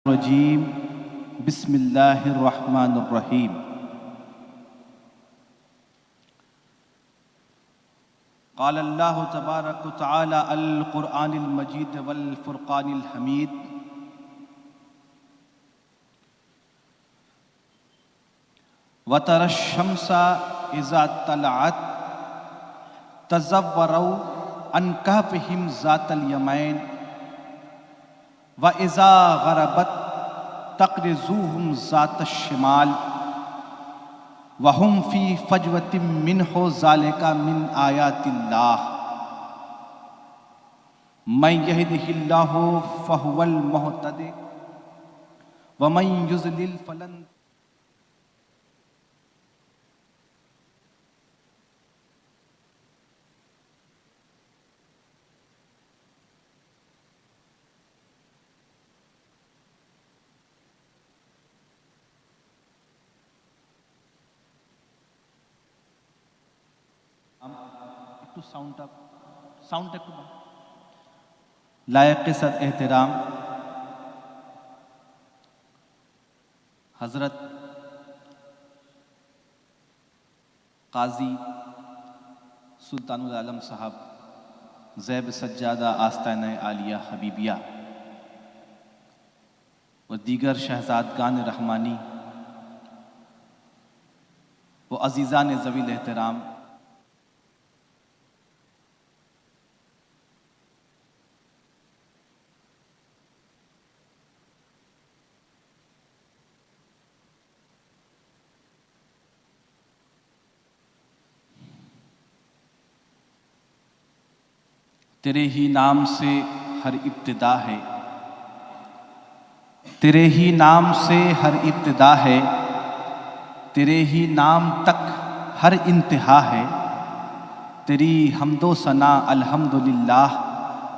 الرجیم بسم اللہ الرحمن الرحیم قال اللہ تبارک و تعالی القرآن المجید والفرقان الحمید وَتَرَى الشَّمْسَ إِذَا طَلَعَتْ تَزَوَّرُوا عَنْ كَهْفِهِمْ ذَاتَ الْيَمِينِ وَإِذَا غَرَبَتْ تَقْرِضُهُمْ ذَاتَ الشِّمَالِ وَهُمْ فِي فَجْوَةٍ مِّنْهُ ذَلِكَ مِنْ آيَاتِ اللَّهِ مَن يَهْدِهِ اللَّهُ فَهُوَ الْمُهْتَدِ وَمَن يُضْلِلْ فَلَن لائق صد احترام حضرت قاضی سلطان العالم صاحب زیب سجادہ آستانہ عالیہ حبیبیہ و دیگر شہزادگان رحمانی و عزیزان ذوی الاحترام، تیرے ہی نام سے ہر ابتدا ہے، تیرے ہی نام سے ہر ابتدا ہے، تیرے ہی نام تک ہر انتہا ہے، تیری حمد و ثنا الحمدللہ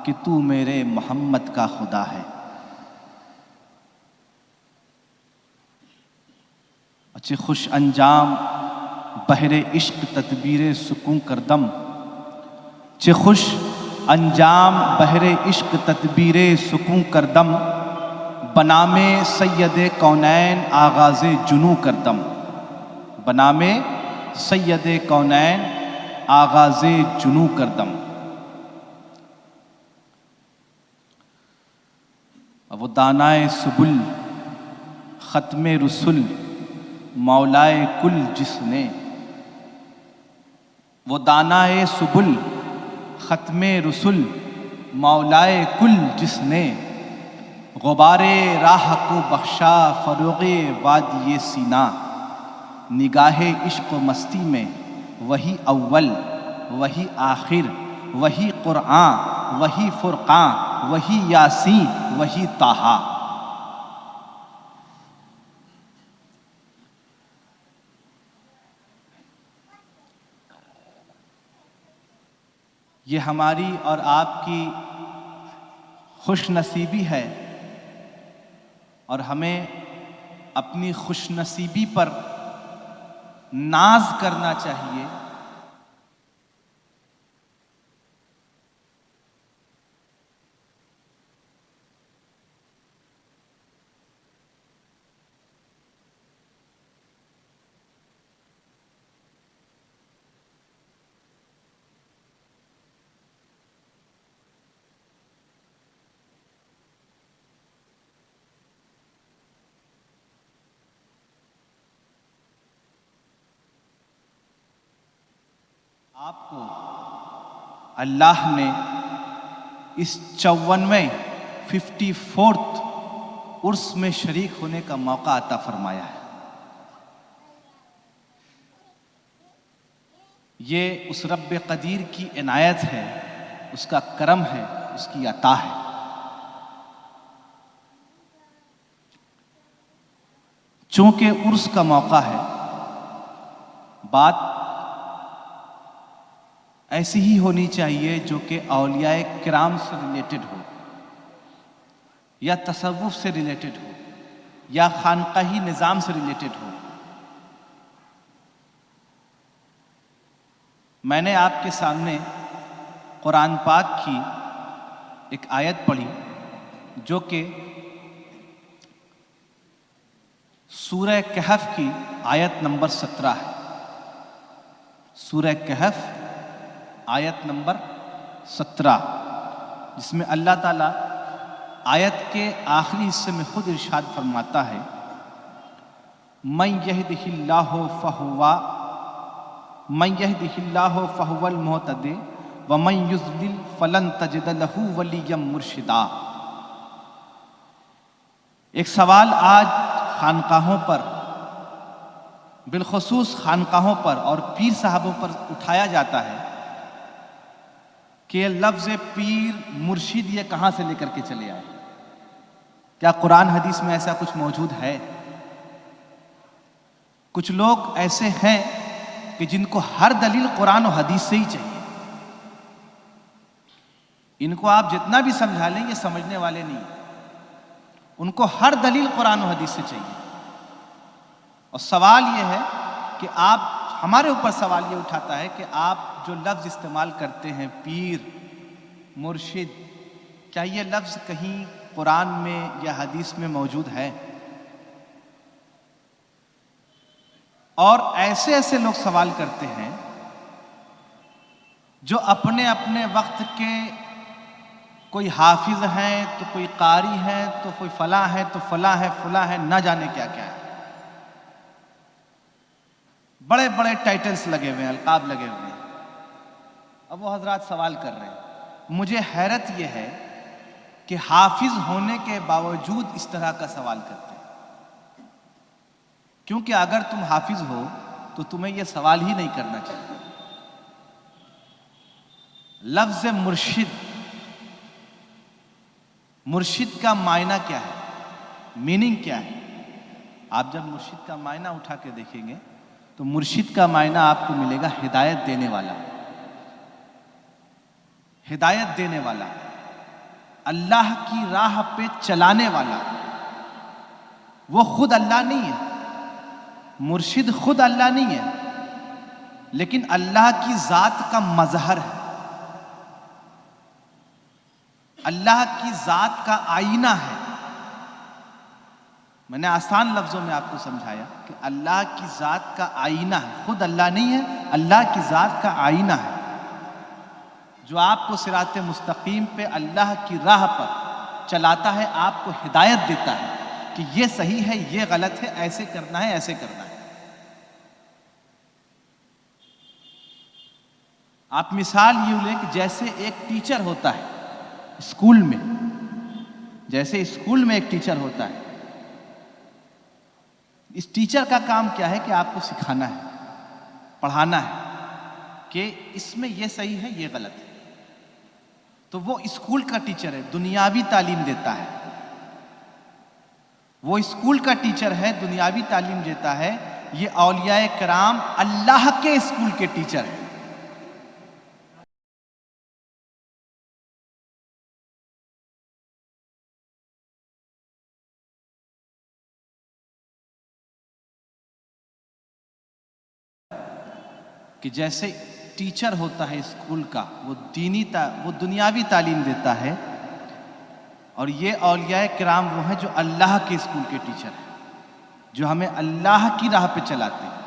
کہ تو میرے محمد کا خدا ہے۔ اچھے خوش انجام بحر عشق تدبیر سکون کردم، چه خوش انجام بحر عشق تدبیر سکون کردم، بنام سید کونین آغاز جنوں کردم، بنام سید کونین آغاز جنوں کردم۔ وہ دانائے سبل ختم رسل مولائے کل جس نے، وہ دانائے سبل ختم رسل مولائے کل جس نے، غبار راہ کو بخشا فروغ وادی سینا، نگاہ عشق و مستی میں وہی اول وہی آخر وہی قرآن وہی فرقان وہی یاسین وہی طٰہٰ۔ یہ ہماری اور آپ کی خوش نصیبی ہے، اور ہمیں اپنی خوش نصیبی پر ناز کرنا چاہیے۔ آپ کو اللہ نے اس 54ویں 54th عرس میں شریک ہونے کا موقع عطا فرمایا ہے۔ یہ اس رب قدیر کی عنایت ہے، اس کا کرم ہے، اس کی عطا ہے۔ چونکہ عرس کا موقع ہے، بات ایسی ہی ہونی چاہیے جو کہ اولیاء کرام سے ریلیٹڈ ہو، یا تصوف سے ریلیٹڈ ہو، یا خانقاہی نظام سے ریلیٹڈ ہو۔ میں نے آپ کے سامنے قرآن پاک کی ایک آیت پڑھی جو کہ سورہ کہف کی آیت نمبر 17 ہے. سورہ کہف آیت نمبر 17، جس میں اللہ تعالیٰ آیت کے آخری حصے میں خود ارشاد فرماتا ہے من یہدہ اللہ فہو المہتدی ومن یضلل فلن تجد لہ ولیا مرشدا. ایک سوال آج خانقاہوں پر، بالخصوص خانقاہوں پر اور پیر صاحبوں پر اٹھایا جاتا ہے کہ یہ لفظ پیر مرشد یہ کہاں سے لے کر کے چلے آئے؟ کیا قرآن حدیث میں ایسا کچھ موجود ہے؟ کچھ لوگ ایسے ہیں کہ جن کو ہر دلیل قرآن و حدیث سے ہی چاہیے. ان کو آپ جتنا بھی سمجھا لیں یہ سمجھنے والے نہیں، ان کو ہر دلیل قرآن و حدیث سے چاہیے. اور سوال یہ ہے کہ آپ ہمارے اوپر سوال یہ اٹھاتا ہے کہ آپ جو لفظ استعمال کرتے ہیں پیر مرشد، کیا یہ لفظ کہیں قرآن میں یا حدیث میں موجود ہے؟ اور ایسے ایسے لوگ سوال کرتے ہیں جو اپنے اپنے وقت کے کوئی حافظ ہیں تو کوئی قاری ہے تو کوئی فلاں ہے تو فلاں ہے فلاں ہے، نہ جانے کیا کیا ہے. بڑے بڑے ٹائٹلز لگے ہوئے ہیں، القاب لگے ہوئے ہیں. اب وہ حضرات سوال کر رہے ہیں. مجھے حیرت یہ ہے کہ حافظ ہونے کے باوجود اس طرح کا سوال کرتے ہیں، کیونکہ اگر تم حافظ ہو تو تمہیں یہ سوال ہی نہیں کرنا چاہیے. لفظ مرشد کا معنی کیا ہے؟ میننگ کیا ہے؟ آپ جب مرشد کا معنی اٹھا کے دیکھیں گے تو مرشد کا معنی آپ کو ملے گا ہدایت دینے والا. ہدایت دینے والا، اللہ کی راہ پہ چلانے والا. وہ خود اللہ نہیں ہے، مرشد خود اللہ نہیں ہے، لیکن اللہ کی ذات کا مظہر ہے، اللہ کی ذات کا آئینہ ہے. میں نے آسان لفظوں میں آپ کو سمجھایا کہ اللہ کی ذات کا آئینہ ہے، خود اللہ نہیں ہے، اللہ کی ذات کا آئینہ ہے جو آپ کو صراط مستقیم پہ اللہ کی راہ پر چلاتا ہے، آپ کو ہدایت دیتا ہے کہ یہ صحیح ہے، یہ غلط ہے، ایسے کرنا ہے، ایسے کرنا ہے. آپ مثال یوں لیں کہ جیسے ایک ٹیچر ہوتا ہے اسکول میں، جیسے اسکول میں ایک ٹیچر ہوتا ہے. اس ٹیچر کا کام کیا ہے کہ آپ کو سکھانا ہے، پڑھانا ہے کہ اس میں یہ صحیح ہے، یہ غلط ہے. تو وہ اسکول کا ٹیچر ہے، دنیاوی تعلیم دیتا ہے. وہ اسکول کا ٹیچر ہے، دنیاوی تعلیم دیتا ہے. یہ اولیاء کرام اللہ کے اسکول کے ٹیچر ہیں. کہ جیسے ٹیچر ہوتا ہے اسکول کا، وہ دنیاوی تعلیم دیتا ہے، اور یہ اولیاء کرام وہ ہیں جو اللہ کے اسکول کے ٹیچر ہیں، جو ہمیں اللہ کی راہ پہ چلاتے ہیں.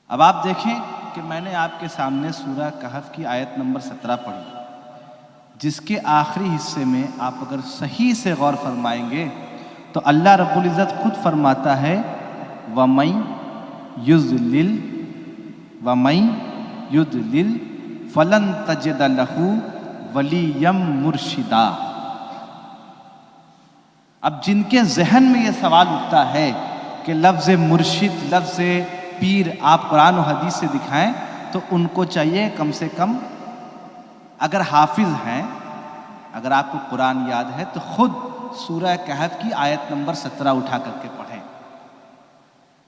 اب آپ دیکھیں کہ میں نے آپ کے سامنے سورہ کہف کی آیت نمبر 17 پڑھی، جس کے آخری حصے میں آپ اگر صحیح سے غور فرمائیں گے تو اللہ رب العزت خود فرماتا ہے وَمَن یضلل فلن تجد لہ ولیا مرشدا. اب جن کے ذہن میں یہ سوال اٹھتا ہے کہ لفظ مرشد، لفظ پیر آپ قرآن و حدیث سے دکھائیں، تو ان کو چاہیے کم سے کم اگر حافظ ہیں، اگر آپ کو قرآن یاد ہے تو خود سورہ کہف کی آیت نمبر 17 اٹھا کر کے پڑھیں.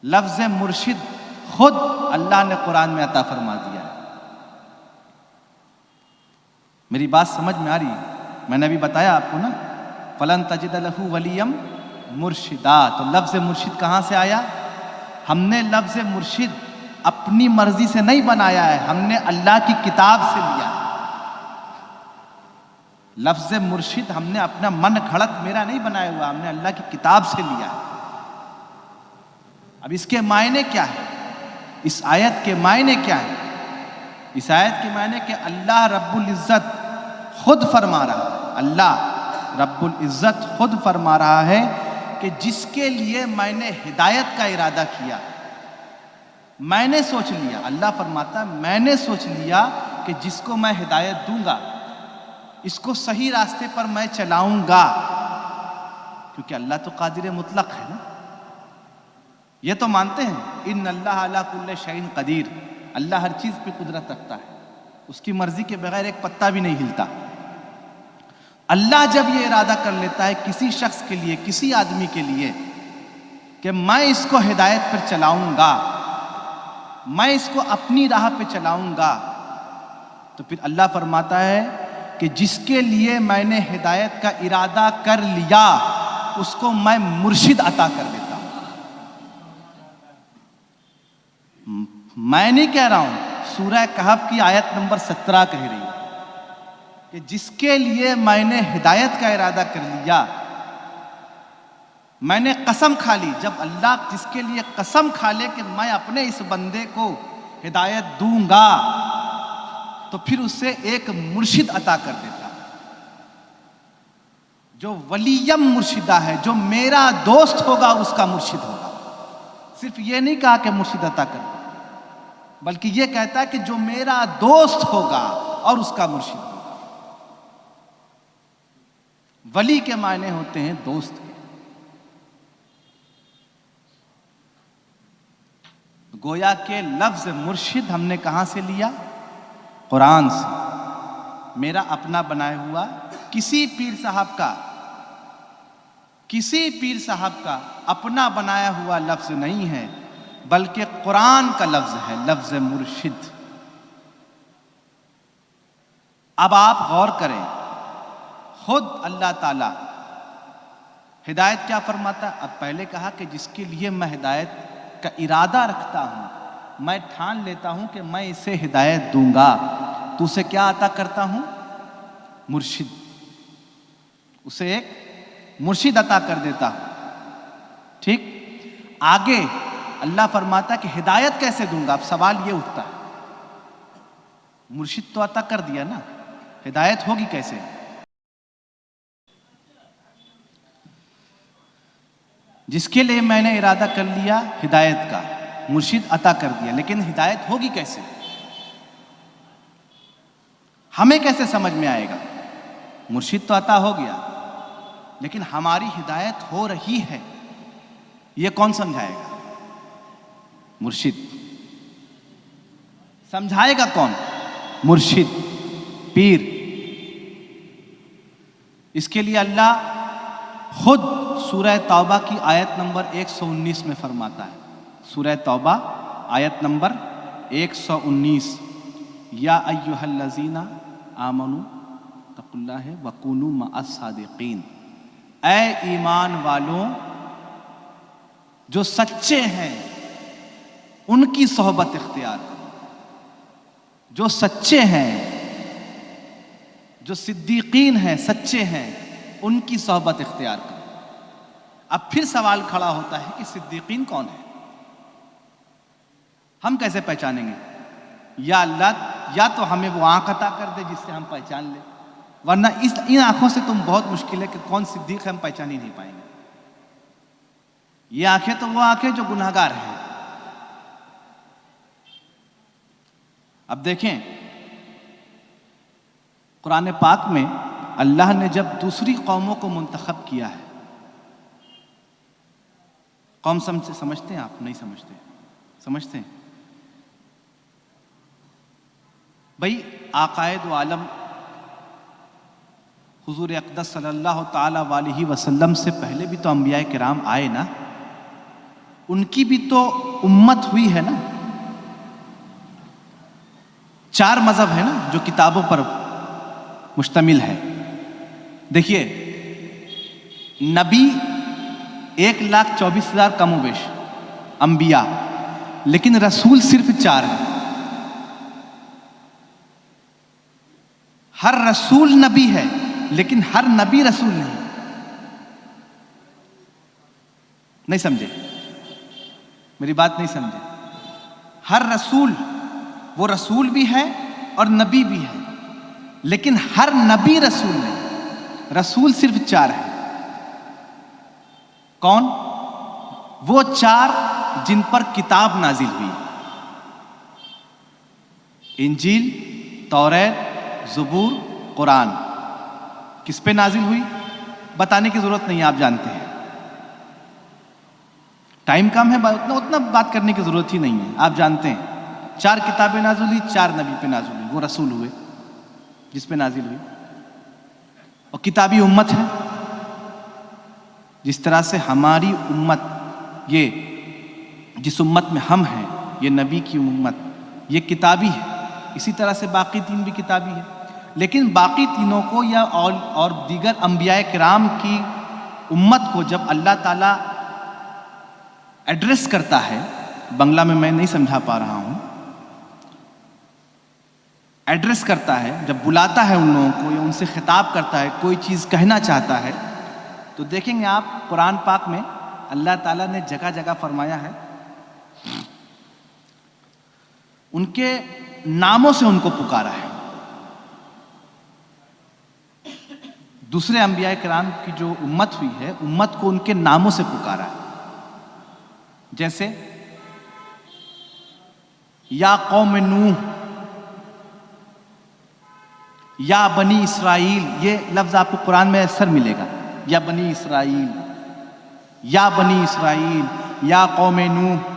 لفظ مرشد خود اللہ نے قرآن میں عطا فرما دیا ہے. میری بات سمجھ میں آ رہی ہے؟ میں نے ابھی بتایا آپ کو نا، فلن تجد لہ ولیا مرشدا. تو لفظ مرشد کہاں سے آیا؟ ہم نے لفظ مرشد اپنی مرضی سے نہیں بنایا ہے، ہم نے اللہ کی کتاب سے لیا ہے. لفظ مرشد ہم نے اپنا من گھڑت میرا نہیں بنایا ہوا، ہم نے اللہ کی کتاب سے لیا ہے۔ اب اس کے معنی کیا ہے؟ اس آیت کے معنی کیا ہے؟ اس آیت کے معنی کہ اللہ رب العزت خود فرما رہا ہے، اللہ رب العزت خود فرما رہا ہے کہ جس کے لیے میں نے ہدایت کا ارادہ کیا، میں نے سوچ لیا، اللہ فرماتا میں نے سوچ لیا کہ جس کو میں ہدایت دوں گا، اس کو صحیح راستے پر میں چلاؤں گا، کیونکہ اللہ تو قادر مطلق ہے نا۔ یہ تو مانتے ہیں ان اللہ علی کل شیء قدیر، اللہ ہر چیز پہ قدرت رکھتا ہے، اس کی مرضی کے بغیر ایک پتا بھی نہیں ہلتا۔ اللہ جب یہ ارادہ کر لیتا ہے کسی شخص کے لیے، کسی آدمی کے لیے کہ میں اس کو ہدایت پر چلاؤں گا، میں اس کو اپنی راہ پہ چلاؤں گا، تو پھر اللہ فرماتا ہے کہ جس کے لیے میں نے ہدایت کا ارادہ کر لیا اس کو میں مرشد عطا کر دیتا ہوں۔ میں نہیں کہہ رہا ہوں، سورہ کہف کی آیت نمبر 17 کہہ رہی ہے کہ جس کے لیے میں نے ہدایت کا ارادہ کر لیا، میں نے قسم کھا لی۔ جب اللہ جس کے لیے قسم کھا لے کہ میں اپنے اس بندے کو ہدایت دوں گا، تو پھر اسے ایک مرشد عطا کر دیتا، جو ولیم مرشدہ ہے، جو میرا دوست ہوگا اس کا مرشد ہوگا۔ صرف یہ نہیں کہا کہ مرشد عطا کر، بلکہ یہ کہتا ہے کہ جو میرا دوست ہوگا اور اس کا مرشد ہوگا۔ ولی کے معنی ہوتے ہیں دوست کے۔ گویا کہ لفظ مرشد ہم نے کہاں سے لیا؟ قرآن سے۔ میرا اپنا بنایا ہوا کسی پیر صاحب کا اپنا بنایا ہوا لفظ نہیں ہے، بلکہ قرآن کا لفظ ہے، لفظ مرشد۔ اب آپ غور کریں، خود اللہ تعالی ہدایت کیا فرماتا ہے؟ اب پہلے کہا کہ جس کے لیے میں ہدایت کا ارادہ رکھتا ہوں، میں ٹھان لیتا ہوں کہ میں اسے ہدایت دوں گا، تو اسے کیا عطا کرتا ہوں؟ مرشد۔ اسے ایک مرشد عطا کر دیتا ہوں۔ ٹھیک، آگے اللہ فرماتا ہے کہ ہدایت کیسے دوں گا؟ اب سوال یہ اٹھتا ہے، مرشد تو عطا کر دیا نا، ہدایت ہوگی کیسے؟ جس کے لیے میں نے ارادہ کر لیا ہدایت کا، مرشد عطا کر دیا، لیکن ہدایت ہوگی کیسے؟ ہمیں کیسے سمجھ میں آئے گا؟ مرشد تو عطا ہو گیا، لیکن ہماری ہدایت ہو رہی ہے، یہ کون سمجھائے گا؟ مرشد۔ سمجھائے گا کون؟ مرشد، پیر۔ اس کے لیے اللہ خود سورہ توبہ کی آیت نمبر 119 میں فرماتا ہے، سورہ توبہ آیت نمبر 119، یا ایھا الذین آمنوا اتقوا اللہ وکونوا مع الصادقین، اے ایمان والوں جو سچے ہیں ان کی صحبت اختیار کرو، جو سچے ہیں، جو صدیقین ہیں، سچے ہیں، ان کی صحبت اختیار کرو۔ اب پھر سوال کھڑا ہوتا ہے کہ صدیقین کون ہے؟ ہم کیسے پہچانیں گے؟ یا اللہ یا تو ہمیں وہ آنکھ عطا کر دے جس سے ہم پہچان لیں، ورنہ ان آنکھوں سے تم بہت مشکل ہے کہ کون صدیق ہے ہم پہچان ہی نہیں پائیں گے۔ یہ آنکھیں تو وہ آنکھیں جو گناہگار ہیں۔ اب دیکھیں قرآن پاک میں اللہ نے جب دوسری قوموں کو منتخب کیا ہے، قوم سمجھتے ہیں آپ؟ نہیں سمجھتے؟ سمجھتے ہیں؟ بھائی عقائد و عالم حضور اقدس صلی اللہ تعالی علیہ وسلم سے پہلے بھی تو انبیاء کرام آئے نا، ان کی بھی تو امت ہوئی ہے نا۔ 4 مذہب ہے نا جو کتابوں پر مشتمل ہے۔ دیکھیے نبی 1,24,000 کم و بیش انبیاء، لیکن رسول صرف 4 ہیں۔ ہر رسول نبی ہے لیکن ہر نبی رسول نہیں سمجھے میری بات نہیں سمجھے. ہر رسول وہ رسول بھی ہے اور نبی بھی ہے، لیکن ہر نبی رسول نہیں. رسول صرف 4 ہیں. کون؟ وہ 4 جن پر کتاب نازل ہوئی. انجیل، توریت، زبور، قرآن. کس پہ نازل ہوئی بتانے کی ضرورت نہیں، آپ جانتے ہیں. ٹائم کم ہے، اتنا بات کرنے کی ضرورت ہی نہیں ہے، آپ جانتے ہیں. 4 کتابیں نازل ہوئی، 4 نبی پہ نازل ہوئی. وہ رسول ہوئے جس پہ نازل ہوئی. اور کتابی امت ہے. جس طرح سے ہماری امت، یہ جس امت میں ہم ہیں، یہ نبی کی امت، یہ کتابی ہے. اسی طرح سے باقی 3 بھی کتابی ہے. لیکن باقی تینوں کو یا اور دیگر انبیاء کرام کی امت کو جب اللہ تعالیٰ ایڈریس کرتا ہے، بنگلہ میں نہیں سمجھا پا رہا ہوں، ایڈریس کرتا ہے، جب بلاتا ہے ان لوگوں کو یا ان سے خطاب کرتا ہے، کوئی چیز کہنا چاہتا ہے، تو دیکھیں گے آپ قرآن پاک میں اللہ تعالیٰ نے جگہ جگہ فرمایا ہے، ان کے ناموں سے ان کو پکارا ہے. دوسرے انبیاء کرام کی جو امت ہوئی ہے، امت کو ان کے ناموں سے پکارا ہے. جیسے یا قوم نوح، یا بنی اسرائیل. یہ لفظ آپ کو قرآن میں اکثر ملے گا، یا بنی اسرائیل، یا بنی اسرائیل، یا قوم نوح.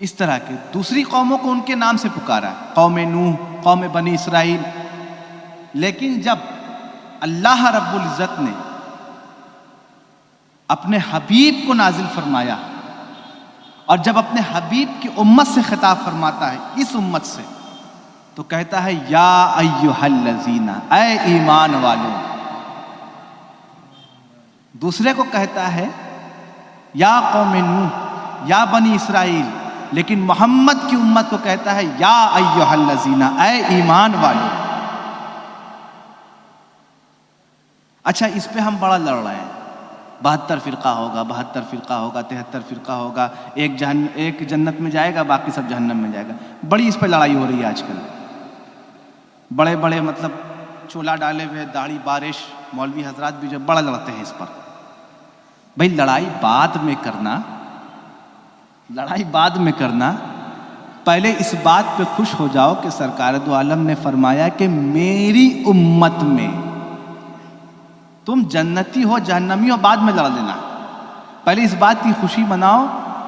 اس طرح کے دوسری قوموں کو ان کے نام سے پکارا ہے، قوم نوح، قوم بنی اسرائیل. لیکن جب اللہ رب العزت نے اپنے حبیب کو نازل فرمایا، اور جب اپنے حبیب کی امت سے خطاب فرماتا ہے، اس امت سے، تو کہتا ہے یا ایھا الذین، اے ایمان والو. دوسرے کو کہتا ہے یا قوم نوح، یا بنی اسرائیل. لیکن محمد کی امت کو کہتا ہے یا ایھا الذین، اے ایمان والو. اچھا، اس پہ ہم بڑا لڑ رہے ہیں. 72 فرقہ ہوگا، 72 فرقہ ہوگا، 73 فرقہ ہوگا، ایک جنت میں جائے گا، باقی سب جہنم میں جائے گا. بڑی اس پہ لڑائی ہو رہی ہے آج کل. بڑے بڑے مطلب چولا ڈالے ہوئے، داڑھی بارش مولوی حضرات بھی جو بڑا لڑتے ہیں اس پر. بھائی لڑائی بعد میں کرنا، لڑائی بعد میں کرنا. پہلے اس بات پہ خوش ہو جاؤ کہ سرکار دو عالم نے فرمایا کہ میری امت میں تم جنتی ہو جہنمی ہو بعد میں لڑ لینا. پہلے اس بات کی خوشی مناؤ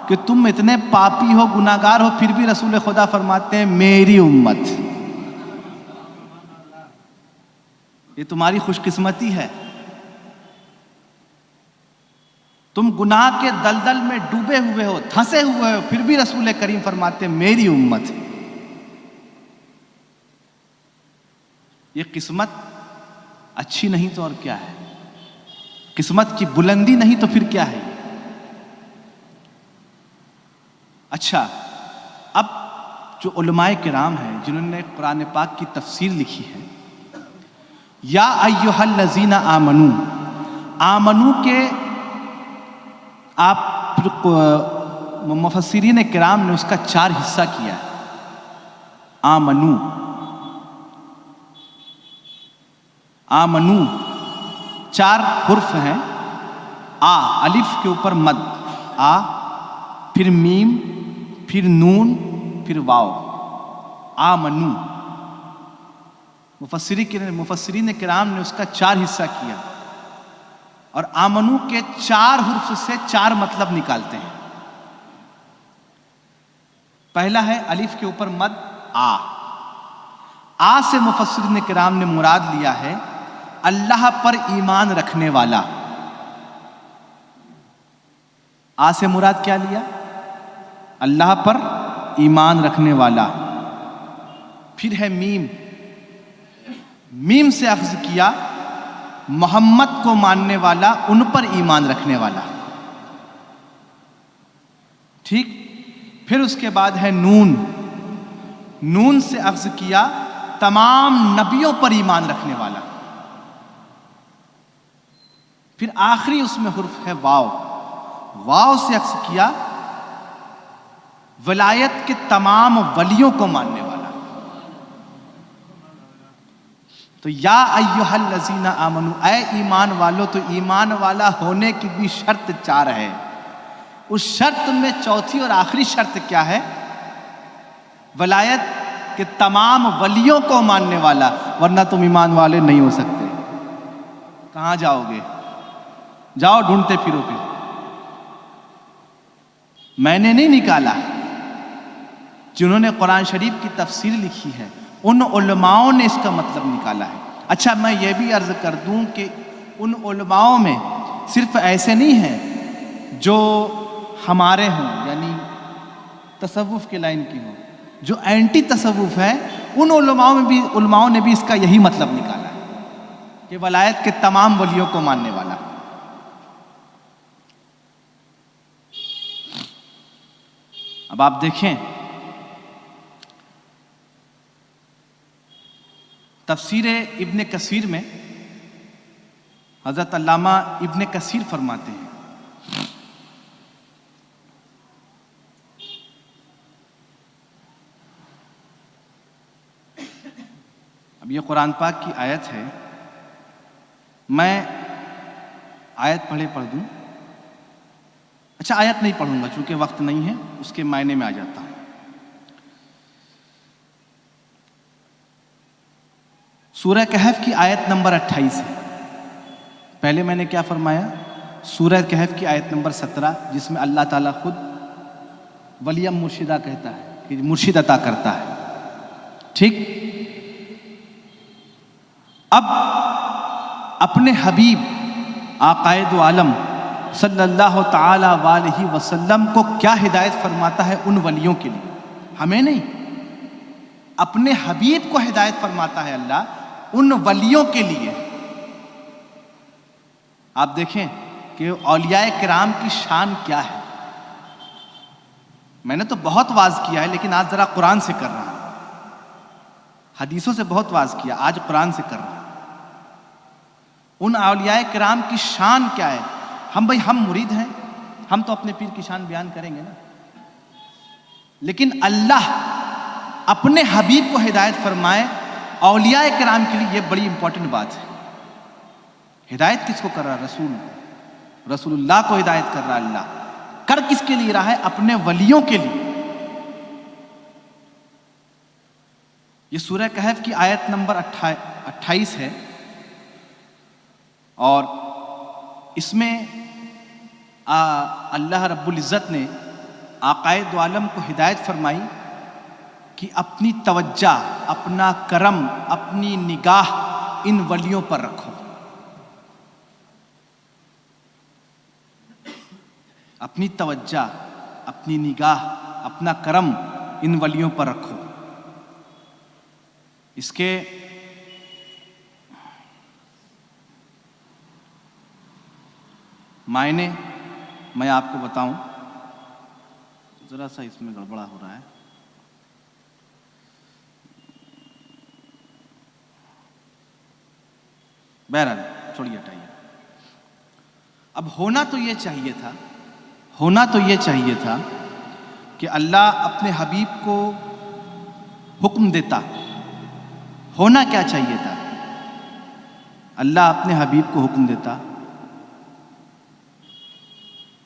کہ تم اتنے پاپی ہو، گناہگار ہو، پھر بھی رسول خدا فرماتے ہیں میری امت. یہ تمہاری خوش قسمتی ہے. تم گناہ کے دلدل میں ڈوبے ہوئے ہو، دھنسے ہوئے ہو، پھر بھی رسول کریم فرماتے ہیں میری امت. یہ قسمت اچھی نہیں تو اور کیا ہے؟ قسمت کی بلندی نہیں تو پھر کیا ہے؟ اچھا، اب جو علماء کرام ہیں جنہوں نے قرآن پاک کی تفسیر لکھی ہے، یا ایھا الذین آمنو، آمنو کے آپ مفسرین کرام نے اس کا 4 حصہ کیا ہے. آمنو، آمنو 4 حرف ہیں. آ، الف کے اوپر مد، آ، پھر میم، پھر نون، پھر واو. آمنو. مفسرین کرام نے اس کا 4 حصہ کیا، اور آمنو کے 4 حرف سے 4 مطلب نکالتے ہیں. پہلا ہے الف کے اوپر مد، آ. آ سے مفسرین کرام نے مراد لیا ہے اللہ پر ایمان رکھنے والا. آ سے مراد کیا لیا؟ اللہ پر ایمان رکھنے والا. پھر ہے میم. میم سے اخذ کیا محمد کو ماننے والا، ان پر ایمان رکھنے والا. ٹھیک. پھر اس کے بعد ہے نون. نون سے اخذ کیا تمام نبیوں پر ایمان رکھنے والا. پھر آخری اس میں حرف ہے واو، واو سے عکس کیا ولایت کے تمام ولیوں کو ماننے والا۔ تو یا ایھا الذین آمنوا، اے ایمان والو، تو ایمان والا ہونے کی بھی شرط 4 ہے۔ اس شرط میں چوتھی اور آخری شرط کیا ہے؟ ولایت کے تمام ولیوں کو ماننے والا، ورنہ تم ایمان والے نہیں ہو سکتے۔ کہاں جاؤ گے؟ جاؤ ڈھونڈتے پھرو۔ پھر میں نے نہیں نکالا، جنہوں نے قرآن شریف کی تفسیر لکھی ہے ان علماؤں نے اس کا مطلب نکالا ہے۔ اچھا، میں یہ بھی عرض کر دوں کہ ان علماؤں میں صرف ایسے نہیں ہیں جو ہمارے ہوں، یعنی تصوف کے لائن کی ہوں، جو اینٹی تصوف ہے ان علماؤں نے بھی اس کا یہی مطلب نکالا ہے کہ ولایت کے تمام ولیوں کو ماننے والا۔ اب آپ دیکھیں تفسیر ابن کثیر میں حضرت علامہ ابن کثیر فرماتے ہیں اب یہ قرآن پاک کی آیت ہے، میں آیت پڑھ دوں۔ اچھا، آیت نہیں پڑھوں گا چونکہ وقت نہیں ہے، اس کے معنی میں آ جاتا ہوں۔ سورہ کہف کی آیت نمبر 28 ہے۔ پہلے میں نے کیا فرمایا؟ سورہ کہف کی آیت نمبر 17، جس میں اللہ تعالیٰ خود ولیم مرشدہ کہتا ہے کہ مرشد عطا کرتا ہے، ٹھیک؟ اب اپنے حبیب آقائے دو عالم صلی اللہ تعالی وآلہ وسلم کو کیا ہدایت فرماتا ہے؟ ان ولیوں کے لیے، ہمیں نہیں، اپنے حبیب کو ہدایت فرماتا ہے اللہ ان ولیوں کے لیے۔ آپ دیکھیں کہ اولیاء کرام کی شان کیا ہے۔ میں نے تو بہت واعظ کیا ہے، لیکن آج ذرا قرآن سے کر رہا ہوں، حدیثوں سے بہت واعظ کیا، آج قرآن سے کر رہا ہوں۔ ان اولیاء کرام کی شان کیا ہے؟ ہم مرید ہیں، ہم تو اپنے پیر کی شان بیان کریں گے نا، لیکن اللہ اپنے حبیب کو ہدایت فرمائے اولیاء کرام کے لیے، یہ بڑی امپورٹنٹ بات ہے۔ ہدایت کس کو کر رہا ہے؟ رسول اللہ کو ہدایت کر رہا ہے اللہ۔ کر کس کے لیے رہا ہے؟ اپنے ولیوں کے لیے۔ یہ سورہ کہف کی آیت نمبر 28 ہے، اور اس میں اللہ رب العزت نے آقائے دو عالم کو ہدایت فرمائی کہ اپنی توجہ، اپنا کرم، اپنی نگاہ ان ولیوں پر رکھو۔ اپنی توجہ، اپنی نگاہ، اپنا کرم ان ولیوں پر رکھو۔ اس کے معنی میں آپ کو بتاؤں، ذرا سا اس میں گڑبڑا ہو رہا ہے۔ بہرحال چھوڑیے، ہٹائیے۔ اب ہونا تو یہ چاہیے تھا کہ اللہ اپنے حبیب کو حکم دیتا۔ ہونا کیا چاہیے تھا؟ اللہ اپنے حبیب کو حکم دیتا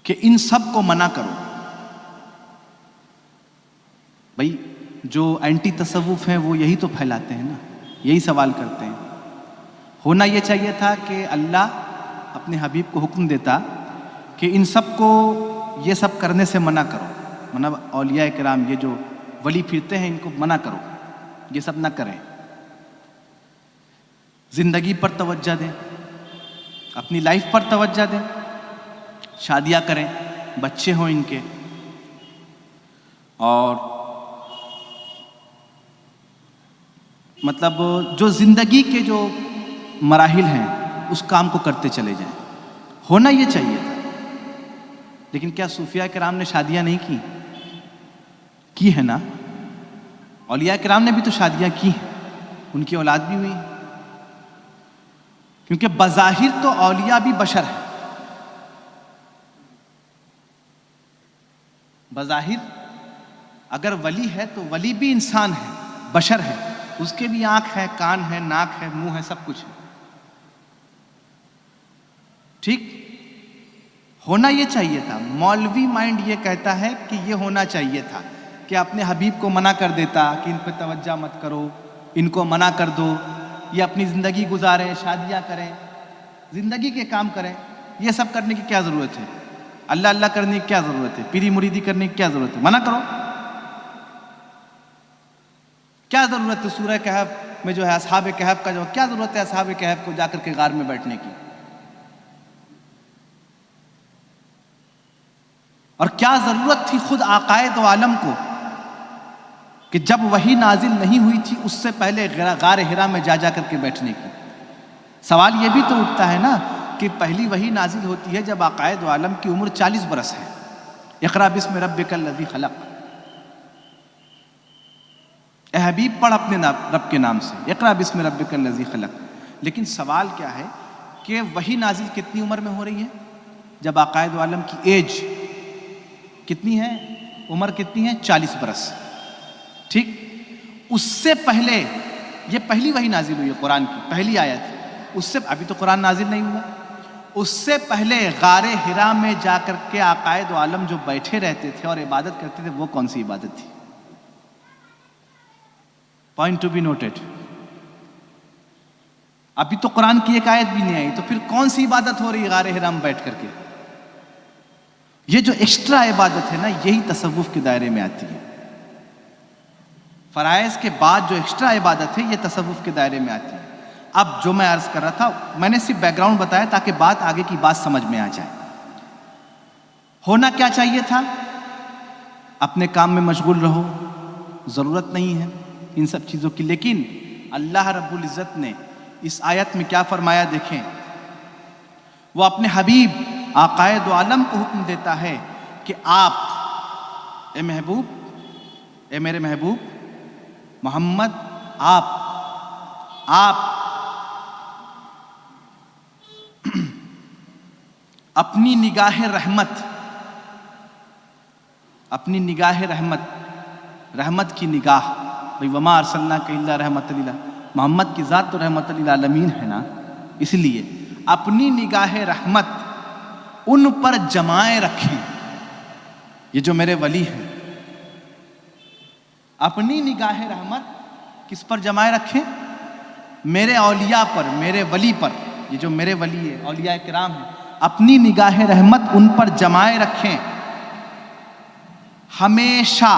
کہ ان سب کو منع کرو۔ بھائی جو اینٹی تصوف ہیں وہ یہی تو پھیلاتے ہیں نا، یہی سوال کرتے ہیں۔ ہونا یہ چاہیے تھا کہ اللہ اپنے حبیب کو حکم دیتا کہ ان سب کو یہ سب کرنے سے منع کرو، مطلب اولیاء کرام یہ جو ولی پھرتے ہیں ان کو منع کرو، یہ سب نہ کریں، زندگی پر توجہ دیں، اپنی لائف پر توجہ دیں، شادیاں کریں، بچے ہوں ان کے، اور مطلب جو زندگی کے جو مراحل ہیں اس کام کو کرتے چلے جائیں۔ ہونا یہ چاہیے تھا، لیکن کیا صوفیاء کرام نے شادیاں نہیں کی ہے نا؟ اولیاء کرام نے بھی تو شادیاں کی ہیں، ان کی اولاد بھی ہوئی، کیونکہ بظاہر تو اولیاء بھی بشر ہیں، بظاہر اگر ولی ہے تو ولی بھی انسان ہے، بشر ہے، اس کے بھی آنکھ ہے، کان ہے، ناک ہے، منہ ہے، سب کچھ ہے، ٹھیک؟ ہونا یہ چاہیے تھا. مولوی مائنڈ یہ کہتا ہے کہ یہ ہونا چاہیے تھا کہ اپنے حبیب کو منع کر دیتا کہ ان پہ توجہ مت کرو، ان کو منع کر دو، یہ اپنی زندگی گزاریں، شادیاں کریں، زندگی کے کام کریں. یہ سب کرنے کی کیا ضرورت ہے؟ اللہ اللہ کرنے کی کیا ضرورت ہے؟ پیری مریدی کرنے کی کیا ضرورت ہے؟ منع کرو. کیا ضرورت ہے سورہ کہف میں جو ہے اصحاب کہف کا جو کیا ضرورت ہے اصحاب کہف کو جا کر کے غار میں بیٹھنے کی؟ اور کیا ضرورت تھی خود آقائے دو عالم کو کہ جب وحی نازل نہیں ہوئی تھی اس سے پہلے غار حرا میں جا کر کے بیٹھنے کی؟ سوال یہ بھی تو اٹھتا ہے نا کہ پہلی وحی نازل ہوتی ہے جب آقائے دو عالم کی عمر 40 برس ہے. اقرا بسم ربک الذی خلق، اے حبیب پڑھ اپنے رب کے نام سے، اقرا بسم ربک الذی خلق. لیکن سوال کیا ہے کہ وحی نازل کتنی عمر میں ہو رہی ہے؟ جب آقائے دو عالم کی ایج کتنی ہے، عمر کتنی ہے؟ 40 برس، ٹھیک؟ اس سے پہلے یہ پہلی وحی نازل ہوئی ہے قرآن کی پہلی آیت. اس سے ابھی تو قرآن نازل نہیں ہوا. اس سے پہلے غار حرا میں جا کر کے آقائے دو عالم جو بیٹھے رہتے تھے اور عبادت کرتے تھے وہ کون سی عبادت تھی؟ Point to be noted. ابھی تو قرآن کی ایک آیت بھی نہیں آئی تو پھر کون سی عبادت ہو رہی ہے غار حرا میں بیٹھ کر کے؟ یہ جو ایکسٹرا عبادت ہے نا یہی تصوف کے دائرے میں آتی ہے. فرائض کے بعد جو ایکسٹرا عبادت ہے یہ تصوف کے دائرے میں آتی ہے. اب جو میں عرض کر رہا تھا میں نے صرف بیک گراؤنڈ بتایا تاکہ بات آگے کی بات سمجھ میں آ جائے. ہونا کیا چاہیے تھا؟ اپنے کام میں مشغول رہو، ضرورت نہیں ہے ان سب چیزوں کی. لیکن اللہ رب العزت نے اس آیت میں کیا فرمایا دیکھیں. وہ اپنے حبیب آقائے دو عالم کو حکم دیتا ہے کہ آپ اے محبوب، اے میرے محبوب محمد، آپ اپنی نگاہ رحمت کی نگاہ، وما ارسلناک الا رحمۃ للعالمین، محمد کی ذات تو رحمت للعالمین ہے نا، اس لیے اپنی نگاہ رحمت ان پر جمائے رکھیں. یہ جو میرے ولی ہیں اپنی نگاہ رحمت کس پر جمائے رکھیں؟ میرے اولیاء پر، میرے ولی پر. یہ جو میرے ولی ہے، اولیاء کرام ہیں، اپنی نگاہ رحمت ان پر جمائے رکھیں ہمیشہ.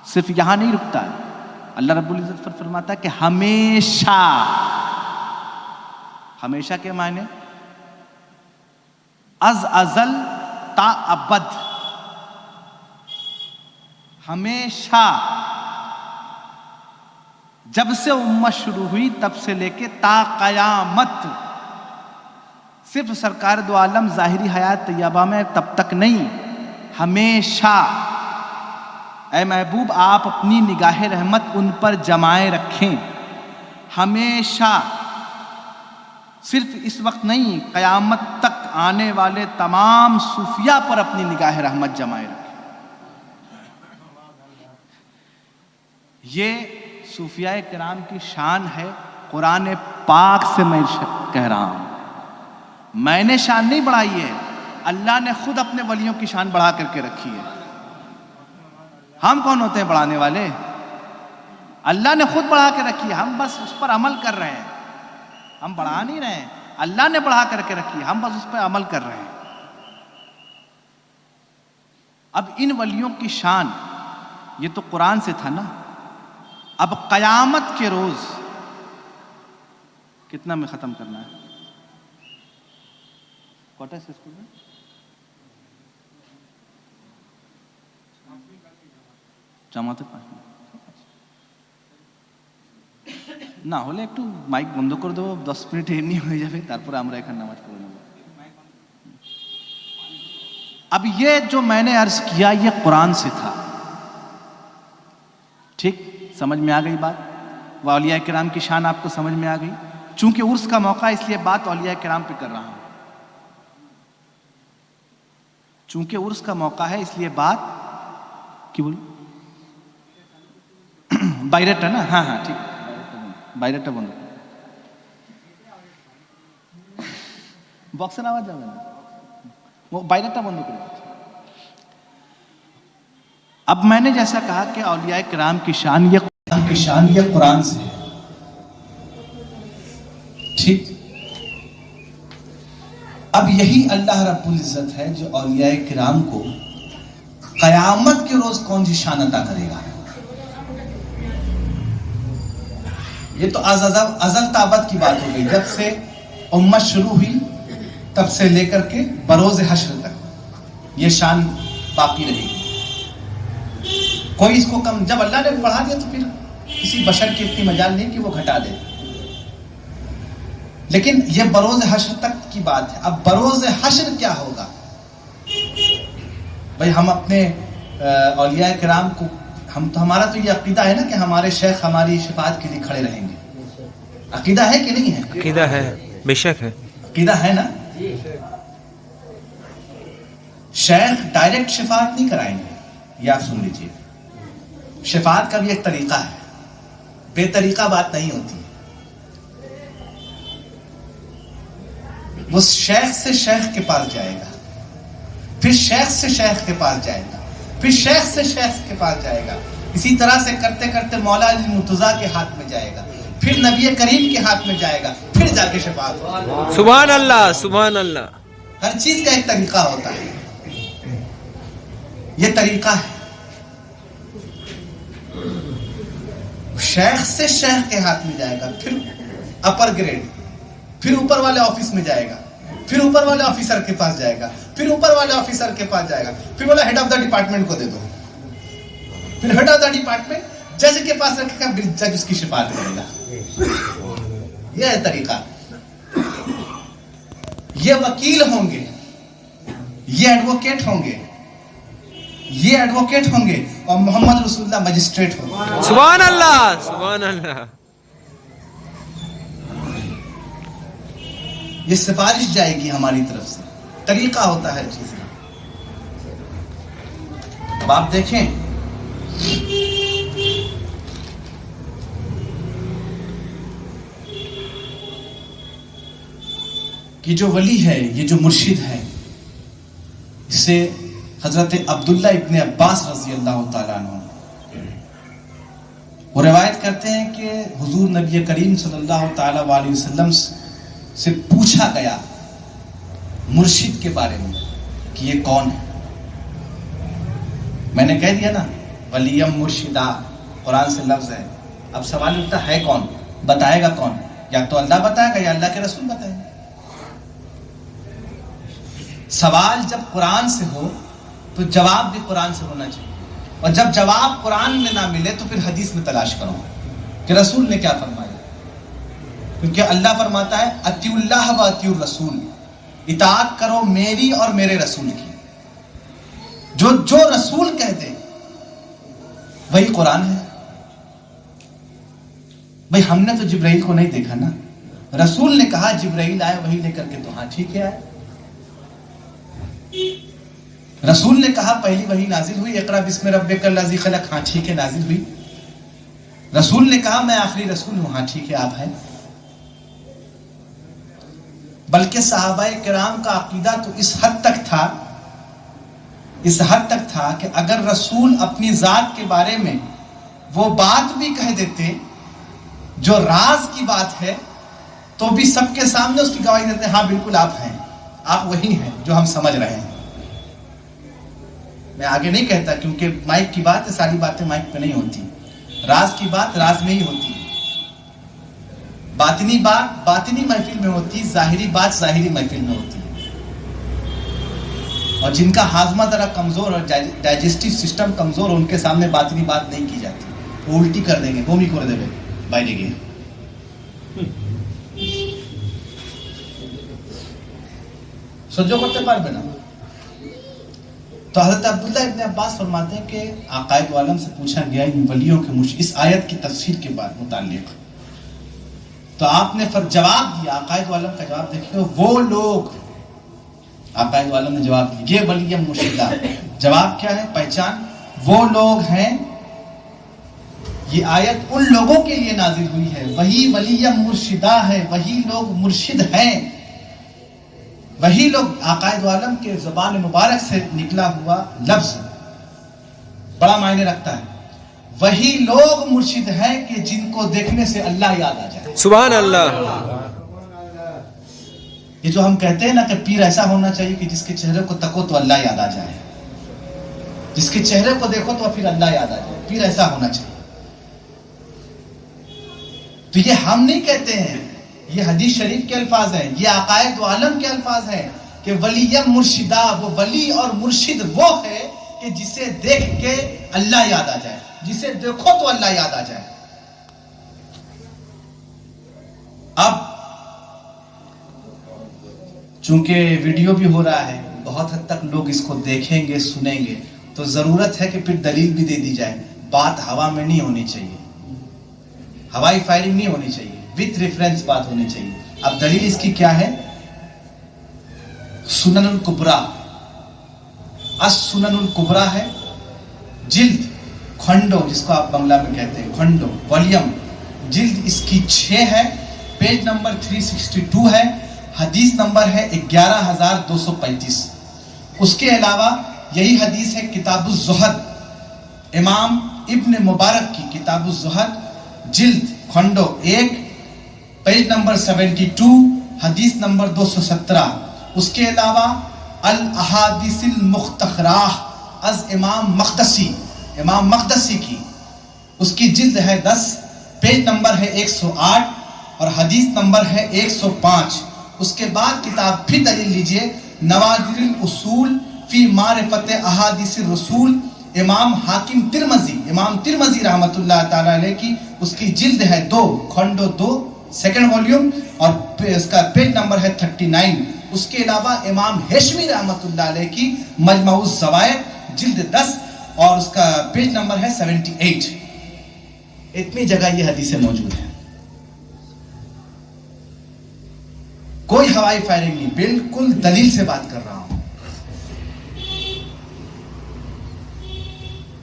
صرف یہاں نہیں رکتا ہے، اللہ رب العزت پر فرماتا ہے کہ ہمیشہ. ہمیشہ کے معنی از ازل تا ابد، ہمیشہ. جب سے امت شروع ہوئی تب سے لے کے تا قیامت. صرف سرکار دو عالم ظاہری حیات طیبہ میں تب تک نہیں، ہمیشہ. اے محبوب آپ اپنی نگاہ رحمت ان پر جمائے رکھیں ہمیشہ. صرف اس وقت نہیں، قیامت تک آنے والے تمام صوفیاء پر اپنی نگاہ رحمت جمائے رکھیں. یہ صوفیاء کرام کی شان ہے. قرآن پاک سے میں کہہ رہا ہوں، میں نے شان نہیں بڑھائی ہے، اللہ نے خود اپنے ولیوں کی شان بڑھا کر کے رکھی ہے. ہم کون ہوتے ہیں بڑھانے والے؟ اللہ نے خود بڑھا کے رکھی ہے، ہم بس اس پر عمل کر رہے ہیں. ہم بڑھا نہیں رہے ہیں، اللہ نے بڑھا کر کے رکھی ہے، ہم بس اس پہ عمل کر رہے ہیں. اب ان ولیوں کی شان یہ تو قرآن سے تھا نا. اب قیامت کے روز کتنا میں ختم کرنا ہے؟ کوٹا سے اسکول میں জামাতে পারি না হলে একটু মাইক বন্ধ করে দেবো, 10 মিনিট এমনি হয়ে যাবে, তারপরে আমরা এখানে নামাজ পড়ে নেব. اب یہ جو میں نے عرض کیا یہ قرآن سے تھا، ٹھیک؟ سمجھ میں آ گئی بات؟ وہ اولیاء کرام کی شان آپ کو سمجھ میں آ گئی؟ چونکہ عرس کا موقع اس لیے بات اولیاء کرام پہ کر رہا ہوں. چونکہ عرس کا موقع ہے اس لیے بات کی بولو বাইরেটা না হ্যাঁ হ্যাঁ ঠিক বাইরেটা বন্ধ বক্সের আওয়াজ যাবে না وہ বাইরেটা বন্ধ করে দিচ্ছি اب میں نے جیسا کہا کہ اولیاء کرام کی شان یہ قرآن سے ہے ٹھیک اب یہی اللہ رب العزت ہے جو اولیاء کرام کو قیامت کے روز کون سی شان عطا کرے گا یہ تو ازل تابت کی بات ہو گئی جب سے امت شروع ہوئی تب سے لے کر کے بروز حشر تک یہ شان باقی رہے گی کوئی اس کو کم جب اللہ نے بڑھا دیا تو پھر کسی بشر کی اتنی مجال نہیں کہ وہ گھٹا دے لیکن یہ بروز حشر تک کی بات ہے اب بروز حشر کیا ہوگا بھائی ہم اپنے اولیاء کرام کو ہمارا تو یہ عقیدہ ہے نا کہ ہمارے شیخ ہماری شفاعت کے لیے کھڑے رہیں گے عقیدہ ہے کہ نہیں ہے عقیدہ ہے بے شک ہے عقیدہ ہے نا شیخ ڈائریکٹ شفاعت نہیں کرائیں گے یہ آپ سن لیجیے شفاعت کا بھی ایک طریقہ ہے بے طریقہ بات نہیں ہوتی وہ شیخ سے شیخ کے پاس جائے گا پھر شیخ سے شیخ کے پاس جائے گا پھر شیخ سے شیخ کے پاس جائے گا اسی طرح سے کرتے کرتے مولا علی مرتضیٰ کے ہاتھ میں جائے گا پھر نبی کریم کے ہاتھ میں جائے گا پھر جا کے شفاعت ہوگا سبحان اللہ سبحان اللہ ہر چیز کا ایک طریقہ ہوتا ہے یہ طریقہ ہے شیخ سے شیخ کے ہاتھ میں جائے گا پھر اپر گریڈ پھر اوپر والے آفس میں جائے گا پھر اوپر والے آفیسر کے پاس جائے گا پھر اوپر والے آفیسر کے پاس جائے گا پھر بولا ہیڈ آف دا ڈپارٹمنٹ کو دے دو پھر ہیڈ آف دا ڈپارٹمنٹ جج کے پاس رکھے گا پھر جج اس کی شفاعت کرے گا یہ ہے طریقہ یہ وکیل ہوں گے یہ ایڈوکیٹ ہوں گے یہ ایڈوکیٹ ہوں گے اور محمد رسول اللہ مجسٹریٹ ہوں گے سبحان اللہ سبحان اللہ یہ سفارش جائے گی ہماری طرف سے طریقہ ہوتا ہے چیز کا اب آپ دیکھیں کہ جو ولی ہے یہ جو مرشد ہے اسے حضرت عبداللہ ابن عباس رضی اللہ تعالیٰ عنہ وہ روایت کرتے ہیں کہ حضور نبی کریم صلی اللہ تعالیٰ علیہ وسلم سے پوچھا گیا مرشد کے بارے میں کہ یہ کون ہے میں نے کہہ دیا نا ولیم مرشدہ قرآن سے لفظ ہے اب سوال اٹھتا ہے کون بتائے گا کون یا تو اللہ بتائے گا یا اللہ کے رسول بتائے گا سوال جب قرآن سے ہو تو جواب بھی قرآن سے ہونا چاہیے اور جب جواب قرآن میں نہ ملے تو پھر حدیث میں تلاش کرو کہ رسول نے کیا فرمایا کیونکہ اللہ فرماتا ہے اطیع اللہ و اطیع الرسول اطاعت کرو میری اور میرے رسول کی جو رسول کہہ دے وہی قرآن ہے بھائی ہم نے تو جبرائیل کو نہیں دیکھا نا رسول نے کہا جبرائیل آئے وہی لے کر کے تو ہاں ٹھیک ہے آئے رسول نے کہا پہلی وحی نازل ہوئی اقرا بسم ربک الذی خلق ہاں ٹھیک ہے نازل ہوئی رسول نے کہا میں آخری رسول ہوں ہاں ٹھیک ہے آپ ہیں بلکہ صحابہ کرام کا عقیدہ تو اس حد تک تھا کہ اگر رسول اپنی ذات کے بارے میں وہ بات بھی کہہ دیتے جو راز کی بات ہے تو بھی سب کے سامنے اس کی گواہی دیتے ہاں بالکل آپ ہیں آپ وہی ہیں جو ہم سمجھ رہے ہیں میں آگے نہیں کہتا کیونکہ مائک کی بات ہے ساری باتیں مائک پہ نہیں ہوتی راز کی بات راز میں ہی ہوتی ہے باطنی بات باطنی محفل میں ہوتی ظاہری بات ظاہری محفل میں ہوتی ہے اور جن کا ہاضمہ ذرا کمزور اور ڈائجسٹو سسٹم کمزور ان کے سامنے باطنی بات نہیں کی جاتی وہ الٹی کر دیں گے بومی کر دے বাইরে গিয়ে সহ্য করতে পারবে না تو حضرت عبداللہ ابن عباس فرماتے ہیں کہ عقائد عالم سے پوچھا گیا ان ولیوں کے اس آیت کی تفسیر کے بعد متعلق تو آپ نے جواب دیا عقائد عالم کا جواب دیکھیے وہ لوگ آقا دو عالم نے جواب دیا یہ ولی مرشدہ. جواب کیا ہے؟ پہچان وہ لوگ ہیں. یہ آیت ان لوگوں کے لیے نازل ہوئی ہے، وہی ولی مرشدہ ہے، وہی لوگ مرشد ہیں، وہی لوگ. آقا دو عالم کے زبان مبارک سے نکلا ہوا لفظ بڑا معنی رکھتا ہے. وہی لوگ مرشد ہیں کہ جن کو دیکھنے سے اللہ یاد آ جائے. سبحان اللہ. یہ جو ہم کہتے ہیں نا کہ پیر ایسا ہونا چاہیے کہ جس کے چہرے کو تکو تو اللہ یاد آ جائے، جس کے چہرے کو دیکھو تو پھر اللہ یاد آ جائے. پیر ایسا ہونا چاہیے. تو یہ ہم نہیں کہتے ہیں، یہ حدیث شریف کے الفاظ ہیں، یہ عقائد و عالم کے الفاظ ہیں کہ ولی مرشدہ، وہ ولی اور مرشد وہ ہے کہ جسے دیکھ کے اللہ یاد آ جائے، جسے دیکھو تو اللہ یاد آ جائے. اب چونکہ ویڈیو بھی ہو رہا ہے، بہت حد تک لوگ اس کو دیکھیں گے، سنیں گے، تو ضرورت ہے کہ پھر دلیل بھی دے دی جائے. بات ہوا میں نہیں ہونی چاہیے، ہوائی فائرنگ نہیں ہونی چاہیے، وتھ ریفرنس بات ہونی چاہیے. اب دلیل اس کی کیا ہے؟ سنن الکبریٰ، السنن الکبریٰ ہے، جلد کھنڈو جس کو آپ بنگلہ میں کہتے ہیں کھنڈو، والیم، جلد اس کی 6 ہے، پیج نمبر 362 ہے، حدیث نمبر ہے 11235. اس کے علاوہ یہی حدیث ہے کتاب الزہد، امام ابن مبارک کی کتاب الزہد، جلد کھنڈو 1، پیج نمبر 72، حدیث نمبر 217. اس کے علاوہ الاحادیث المختخرہ از امام مقدسی کی، اس کی جلد ہے 10، پیج نمبر ہے 108 اور حدیث نمبر ہے 105. اس کے بعد کتاب پھر دلیل لیجئے، نوادر الاصول فی معرفت احادیث الرسول، امام حاکم ترمذی رحمۃ اللہ تعالی علیہ کی، اس کی جلد ہے 2، کھنڈو 2، سیکنڈ والیوم، اور اس کا پیج نمبر ہے 39. اس کے علاوہ امام ہیشمی رحمۃ اللہ علیہ کی مجمع الزوائد، جلد 10 اور اس کا پیج نمبر ہے 78. اتنی جگہ یہ حدیثیں موجود ہیں. کوئی ہوائی فائرنگ نہیں، بالکل دلیل سے بات کر رہا ہوں.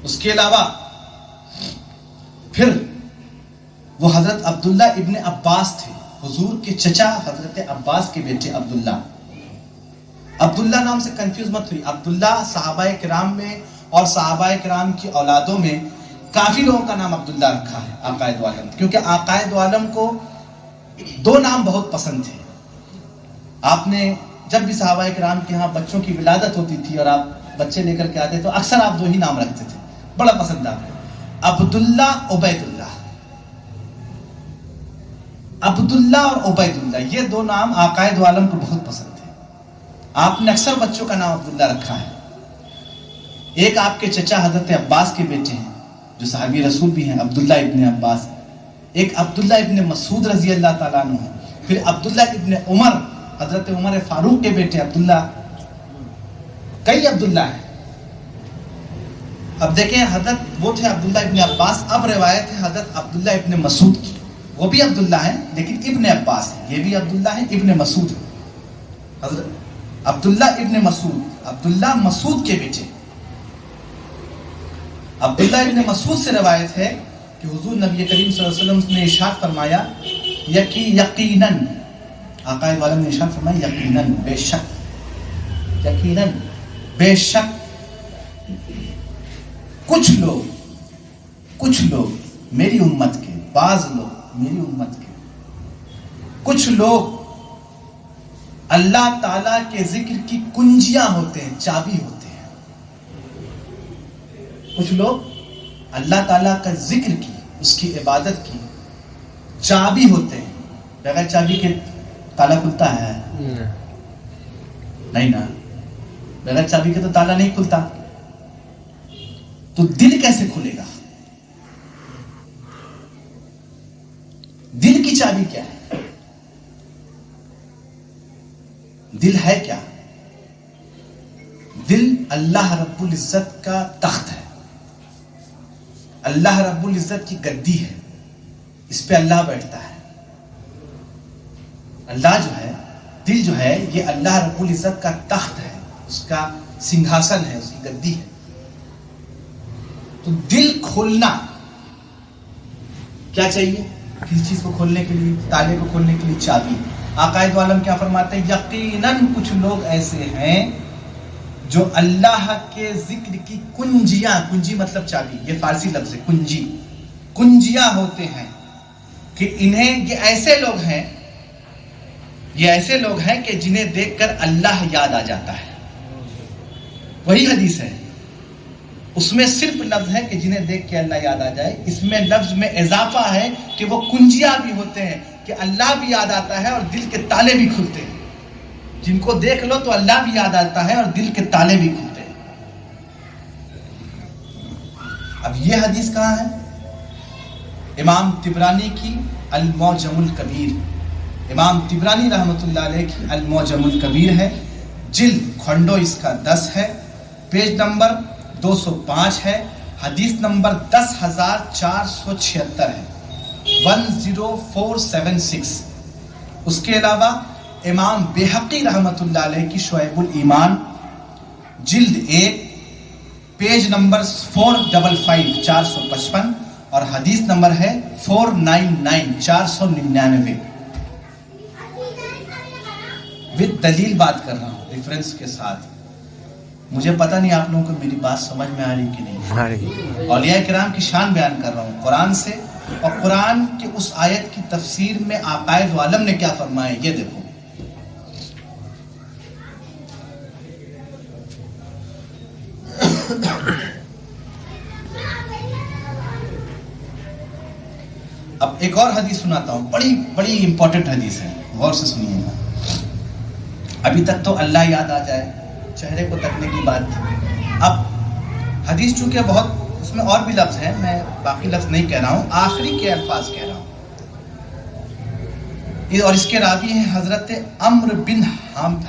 اس کے علاوہ پھر وہ حضرت عبداللہ ابن عباس تھے، حضور کے چچا حضرت عباس کے بیٹے عبداللہ نام سے کنفیوز مت ہوئی. عبداللہ صحابہ کرام میں اور صحابہ کرام کی اولادوں میں کافی لوگوں کا نام عبداللہ رکھا ہے عقائد عالم، کیونکہ عقائد عالم کو 2 نام بہت پسند تھے. آپ نے جب بھی صحابہ کرام کے ہاں بچوں کی ولادت ہوتی تھی اور آپ بچے لے کر کے آتے تو اکثر آپ 2 ہی نام رکھتے تھے، بڑا پسند آپ کو، عبداللہ عبید اللہ. عبداللہ اور عبید اللہ یہ 2 نام عقائد عالم کو بہت پسند تھے. آپ نے اکثر بچوں کا نام عبداللہ رکھا ہے. ایک آپ کے چچا حضرت عباس کے بیٹے ہیں جو صحابی رسول بھی ہیں، عبداللہ ابن عباس. ایک عبداللہ ابن مسعود رضی اللہ تعالیٰ عنہ ہیں. پھر عبداللہ ابن عمر، حضرت عمر فاروق کے بیٹے عبداللہ. کئی عبداللہ ہیں. اب دیکھیں حضرت وہ تھے عبداللہ ابن عباس. اب روایت ہے حضرت عبداللہ ابن مسعود کی، وہ بھی عبداللہ ہیں لیکن ابن عباس ہیں، یہ بھی عبداللہ ہیں، ابن مسعود ہیں. حضرت عبداللہ ابن مسعود، عبداللہ مسعود کے بیٹے. عبداللہ ابن مسعود سے روایت ہے کہ حضور نبی کریم صلی اللہ علیہ وسلم نے ارشاد فرمایا، یقیناً عقائد عالم نے ارشاد فرمایا یقیناً بے شک کچھ لوگ میری امت کے، بعض لوگ میری امت کے، کچھ لوگ اللہ تعالیٰ کے ذکر کی کنجیاں ہوتے ہیں، چابی ہوتے ہیں. کچھ لوگ اللہ تعالیٰ کا ذکر کی، اس کی عبادت کی چابی ہوتے ہیں. بغیر چابی کے تالا کھلتا ہے؟ نہیں نا، بغیر چابی کے تو تالا نہیں کھلتا. تو دل کیسے کھلے گا؟ دل کی چابی کیا ہے؟ دل ہے کیا؟ دل اللہ رب العزت کا تخت ہے، اللہ رب العزت کی گدی ہے، اس پہ اللہ بیٹھتا ہے. اللہ جو ہے، دل جو ہے، یہ اللہ رب العزت کا تخت ہے. اس کا سنگھاسن ہے, اس کی گدی ہے. تو دل کھولنا کیا چاہیے کسی چیز کو کھولنے کے لیے؟ تالے کو کھولنے کے لیے چابی. آقا دو عالم کیا فرماتے ہیں؟ یقیناً کچھ لوگ ایسے ہیں جو اللہ کے ذکر کی کنجیاں, کنجی مطلب چابی, یہ فارسی لفظ ہے کنجی, کنجیاں ہوتے ہیں کہ انہیں یہ ایسے لوگ ہیں کہ جنہیں دیکھ کر اللہ یاد آ جاتا ہے. وہی حدیث ہے, اس میں صرف لفظ ہے کہ جنہیں دیکھ کے اللہ یاد آ جائے. اس میں لفظ میں اضافہ ہے کہ وہ کنجیاں بھی ہوتے ہیں کہ اللہ بھی یاد آتا ہے اور دل کے تالے بھی کھلتے ہیں. جن کو دیکھ لو تو اللہ بھی یاد آتا ہے اور دل کے تالے بھی کھلتے ہیں. اب یہ حدیث کہاں ہے؟ امام طبرانی کی المعجم الکبیر. امام طبرانی رحمۃ اللہ علیہ کی المعجم الکبیر ہے, جلد کھنڈو اس کا 10 ہے, پیج نمبر 205 ہے, حدیث نمبر 10,476 ہے, 10476. اس کے علاوہ امام بہقی رحمۃ اللہ علیہ کی شعیب الایمان جلد 1 پیج نمبر 455 455 اور حدیث نمبر ہے 499 499. وتھ دلیل بات کر رہا ہوں, ریفرنس کے ساتھ. مجھے پتہ نہیں آپ لوگوں کو میری بات سمجھ میں آ رہی کہ نہیں. اولیاء کرام کی شان بیان کر رہا ہوں قرآن سے, اور قرآن کی اس آیت کی تفسیر میں آقا دو عالم نے کیا فرمایا یہ دیکھو. اب ایک اور حدیث سناتا ہوں, بڑی امپورٹنٹ حدیث ہے, غور سے سنیے گا. ابھی تک تو اللہ یاد آ جائے, چہرے کو تکنے کی بات تھی. اب حدیث چونکہ بہت, اس میں اور بھی لفظ ہیں, میں باقی لفظ نہیں کہہ رہا ہوں, آخری کے الفاظ کہہ رہا ہوں. اور اس کے راوی ہیں حضرت عمرو بن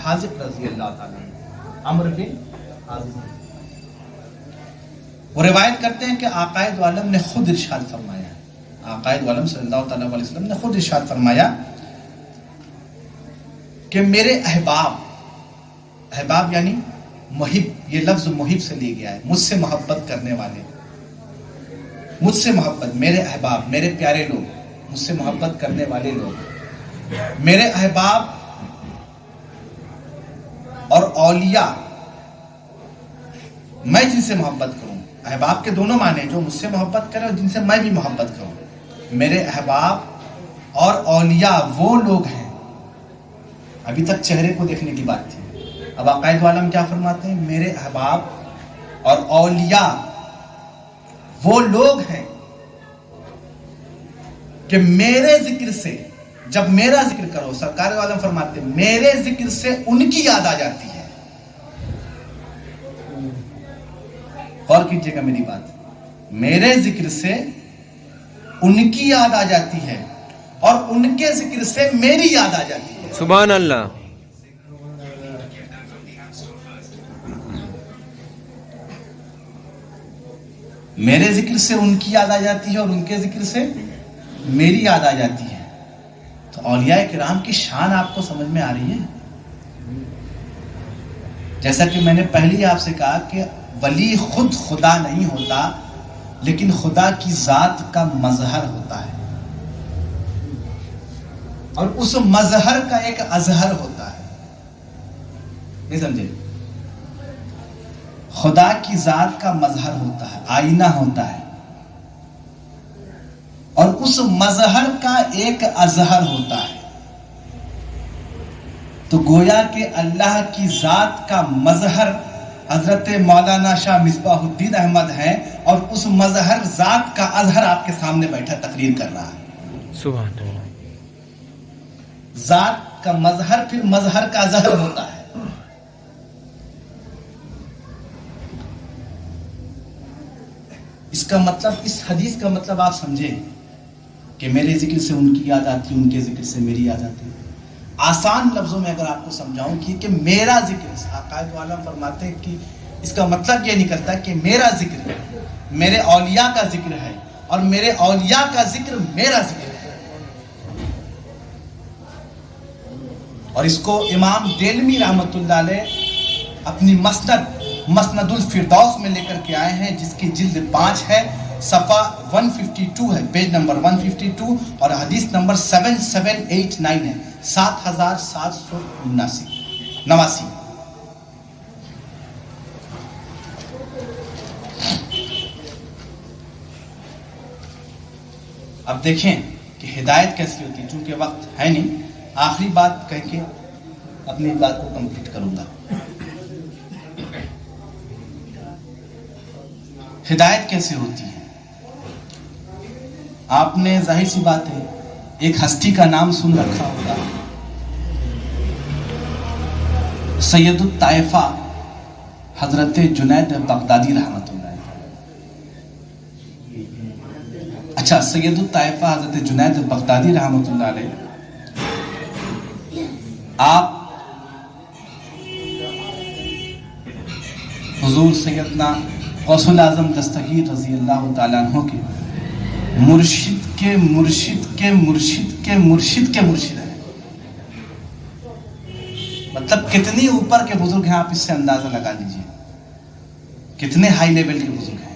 حازم رضی اللہ تعالیٰ عنہ. عمرو بن حازم وہ روایت کرتے ہیں کہ آقا دو عالم نے خود ارشاد فرمایا, آقا دو عالم صلی اللہ تعالیٰ علیہ وسلم نے خود ارشاد فرمایا کہ میرے احباب یعنی محب, یہ لفظ محب سے لیا گیا ہے, مجھ سے محبت کرنے والے, مجھ سے محبت, میرے احباب, میرے پیارے لوگ, مجھ سے محبت کرنے والے لوگ, میرے احباب اور اولیاء, میں جن سے محبت کروں. احباب کے دونوں معنی, جو مجھ سے محبت کرے اور جن سے میں بھی محبت کروں. میرے احباب اور اولیاء وہ لوگ ہیں. ابھی تک چہرے کو دیکھنے کی بات تھی, اب آقا دو عالم کیا فرماتے ہیں؟ میرے احباب اور اولیاء وہ لوگ ہیں کہ میرے ذکر سے, جب میرا ذکر کرو, سرکار دو عالم فرماتے ہیں میرے ذکر سے ان کی یاد آ جاتی ہے. غور کیجئے گا میری بات, میرے ذکر سے ان کی یاد آ جاتی ہے اور ان کے ذکر سے میری یاد آ جاتی ہے. سبحان اللہ. میرے ذکر سے ان کی یاد آ جاتی ہے اور ان کے ذکر سے میری یاد آ جاتی ہے. تو اولیاء کرام کی شان آپ کو سمجھ میں آ رہی ہے. جیسا کہ میں نے پہلے ہی آپ سے کہا کہ ولی خود خدا نہیں ہوتا, لیکن خدا کی ذات کا مظہر ہوتا ہے, اور اس مظہر کا ایک اظہر ہوتا ہے. نہیں سمجھے؟ خدا کی ذات کا مظہر ہوتا ہے, آئینہ ہوتا ہے, اور اس مظہر کا ایک اظہر ہوتا ہے. تو گویا کہ اللہ کی ذات کا مظہر حضرت مولانا شاہ مصباح الدین احمد ہیں, اور اس مظہر ذات کا اظہر آپ کے سامنے بیٹھا تقریر کر رہا ہے. سبحان اللہ. ذات کا مظہر پھر مظہر کا اظہر ہوتا ہے. اس کا مطلب, اس حدیث کا مطلب آپ سمجھیں کہ میرے ذکر سے ان کی یاد آتی, ان کے ذکر سے میری یاد آتی. آسان لفظوں میں اگر آپ کو سمجھاؤں کہ میرا ذکر, آقا دو عالم فرماتے ہیں کہ اس کا مطلب یہ نکلتا کہ میرا ذکر میرے اولیاء کا ذکر ہے, اور میرے اولیاء کا ذکر میرا ذکر ہے. اور اس کو امام دیلمی رحمت اللہ علیہ اپنی مسندُ الفردوس میں لے کر کے آئے ہیں، جس کی جلد 5 ہے، صفحہ 152 ہے، پیج نمبر 152، اور حدیث نمبر 7789 ہے، 7789۔ اب دیکھیں کہ ہدایت کیسی ہوتی ہے، چونکہ وقت ہے نہیں، آخری بات کہہ کے اپنی بات کو کمپلیٹ کروں گا۔ ہدایت کیسے ہوتی ہے؟ آپ نے ظاہر سی بات ہے ایک ہستی کا نام سن رکھا ہوگا، سید الطائفہ حضرت جنید بغدادی رحمۃ اللہ۔ اچھا، سید الطائفہ حضرت جنید بغدادی رحمۃ اللہ علیہ، آپ حضور سیدنا غوث الاعظم دستگیر رضی اللہ تعالیٰ عنہ کے مرشد کے مرشد کے مرشد کے مرشد کے مرشد ہیں۔ مطلب کتنی اوپر کے بزرگ ہیں، آپ اس سے اندازہ لگا لیجئے کتنے ہائی لیول کے بزرگ ہیں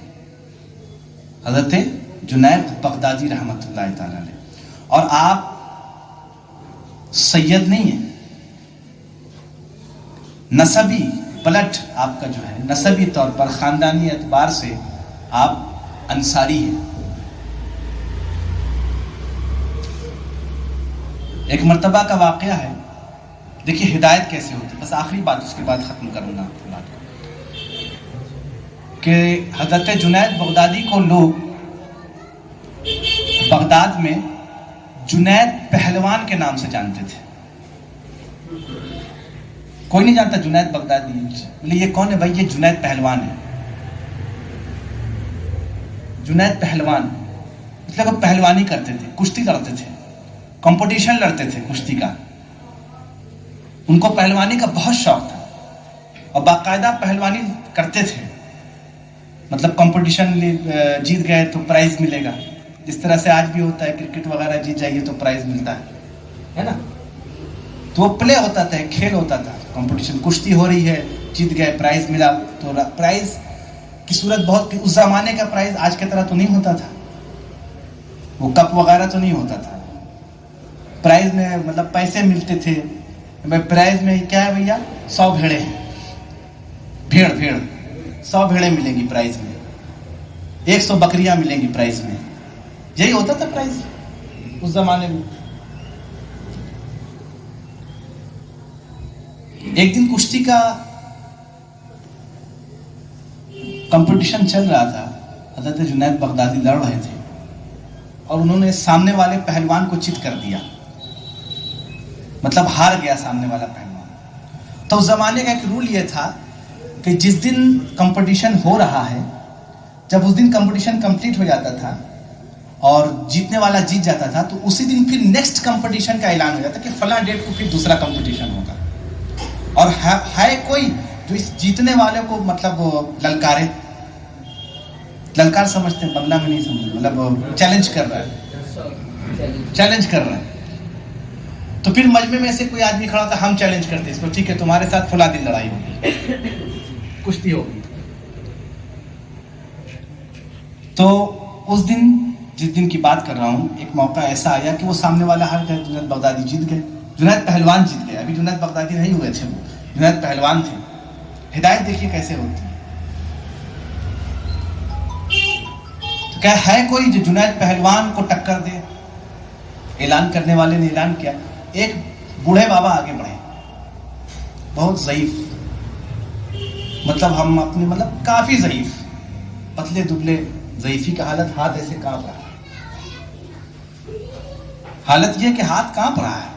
حضرت جنید بغدادی رحمۃ اللہ تعالیٰ علیہ۔ اور آپ سید نہیں ہیں، نسبی پلٹ آپ کا جو ہے نسبی طور پر خاندانی اعتبار سے آپ انصاری ہیں۔ ایک مرتبہ کا واقعہ ہے، دیکھیے ہدایت کیسے ہوتی ہے، بس آخری بات اس کے بعد ختم کروں گا بات کو، کہ حضرت جنید بغدادی کو لوگ بغداد میں جنید پہلوان کے نام سے جانتے تھے۔ کوئی نہیں جانتا جنید بغدادی، بولے یہ کون ہے بھائی؟ یہ جنید پہلوان ہے۔ جنید پہلوان مطلب وہ پہلوانی کرتے تھے، کشتی لڑتے تھے، کمپٹیشن لڑتے تھے کشتی کا، ان کو پہلوانی کا بہت شوق تھا اور باقاعدہ پہلوانی کرتے تھے، مطلب کمپٹیشن جیت گئے تو پرائز ملے گا، جس طرح سے آج بھی ہوتا ہے کرکٹ وغیرہ جیت جائیے تو پرائز ملتا ہے نا۔ تو وہ پلے ہوتا تھا، کھیل ہوتا تھا، کمپٹیشن، کشتی ہو رہی ہے، جیت گئے، پرائز ملا، تو پرائز کی صورت بہت، اس زمانے کا پرائز آج کی طرح تو نہیں ہوتا تھا، وہ کپ وغیرہ تو نہیں ہوتا تھا، پرائز میں مطلب پیسے ملتے تھے۔ پرائز میں کیا ہے بھیا؟ 100 بھیڑیں ہیں، بھیڑ 100 بھیڑیں ملیں گی پرائز میں، 100 بکریاں ملیں گی پرائز میں، یہی ہوتا تھا پرائز اس زمانے میں۔ ایک دن کشتی کا کمپٹیشن چل رہا تھا، حضرت جنید بغدادی لڑ رہے تھے اور انہوں نے سامنے والے پہلوان کو چت کر دیا، مطلب ہار گیا سامنے والا پہلوان۔ تو اس زمانے کا ایک رول یہ تھا کہ جس دن کمپٹیشن ہو رہا ہے، جب اس دن کمپٹیشن کمپلیٹ ہو جاتا تھا اور جیتنے والا جیت جاتا تھا، تو اسی دن پھر نیکسٹ کمپٹیشن کا اعلان ہو جاتا کہ فلاں ڈیٹ کو پھر دوسرا کمپٹیشن ہوگا، اور ہے کوئی جو اس جیتنے والے کو مطلب للکارے، للکار سمجھتے ہیں، بنگلہ میں نہیں سمجھتے، مطلب چیلنج کر رہا ہے۔ تو پھر مجمع میں سے کوئی آدمی کھڑا ہوتا، ہم چیلنج کرتے اس کو، ٹھیک ہے تمہارے ساتھ فلاں دن لڑائی ہوگی، کشتی ہوگی۔ تو اس دن، جس دن کی بات کر رہا ہوں، ایک موقع ایسا آیا کہ وہ سامنے والا ہار گئے، جنید بغدادی جیت گئے، جنید پہلوان جیت گئے، ابھی جنید بغدادی نہیں ہوئے تھے، وہ جنید پہلوان تھے۔ ہدایت دیکھیے کیسے ہوتی ہے، تو کیا ہے کوئی جو جنید پہلوان کو ٹکر دے؟ اعلان کرنے والے نے اعلان کیا، ایک بوڑھے بابا آگے بڑھے، بہت ضعیف، مطلب ہم اپنے مطلب کافی ضعیف، پتلے دبلے، ضعیفی کا حالت، ہاتھ ایسے کانپ رہا ہے، حالت یہ کہ ہاتھ کانپ رہا ہے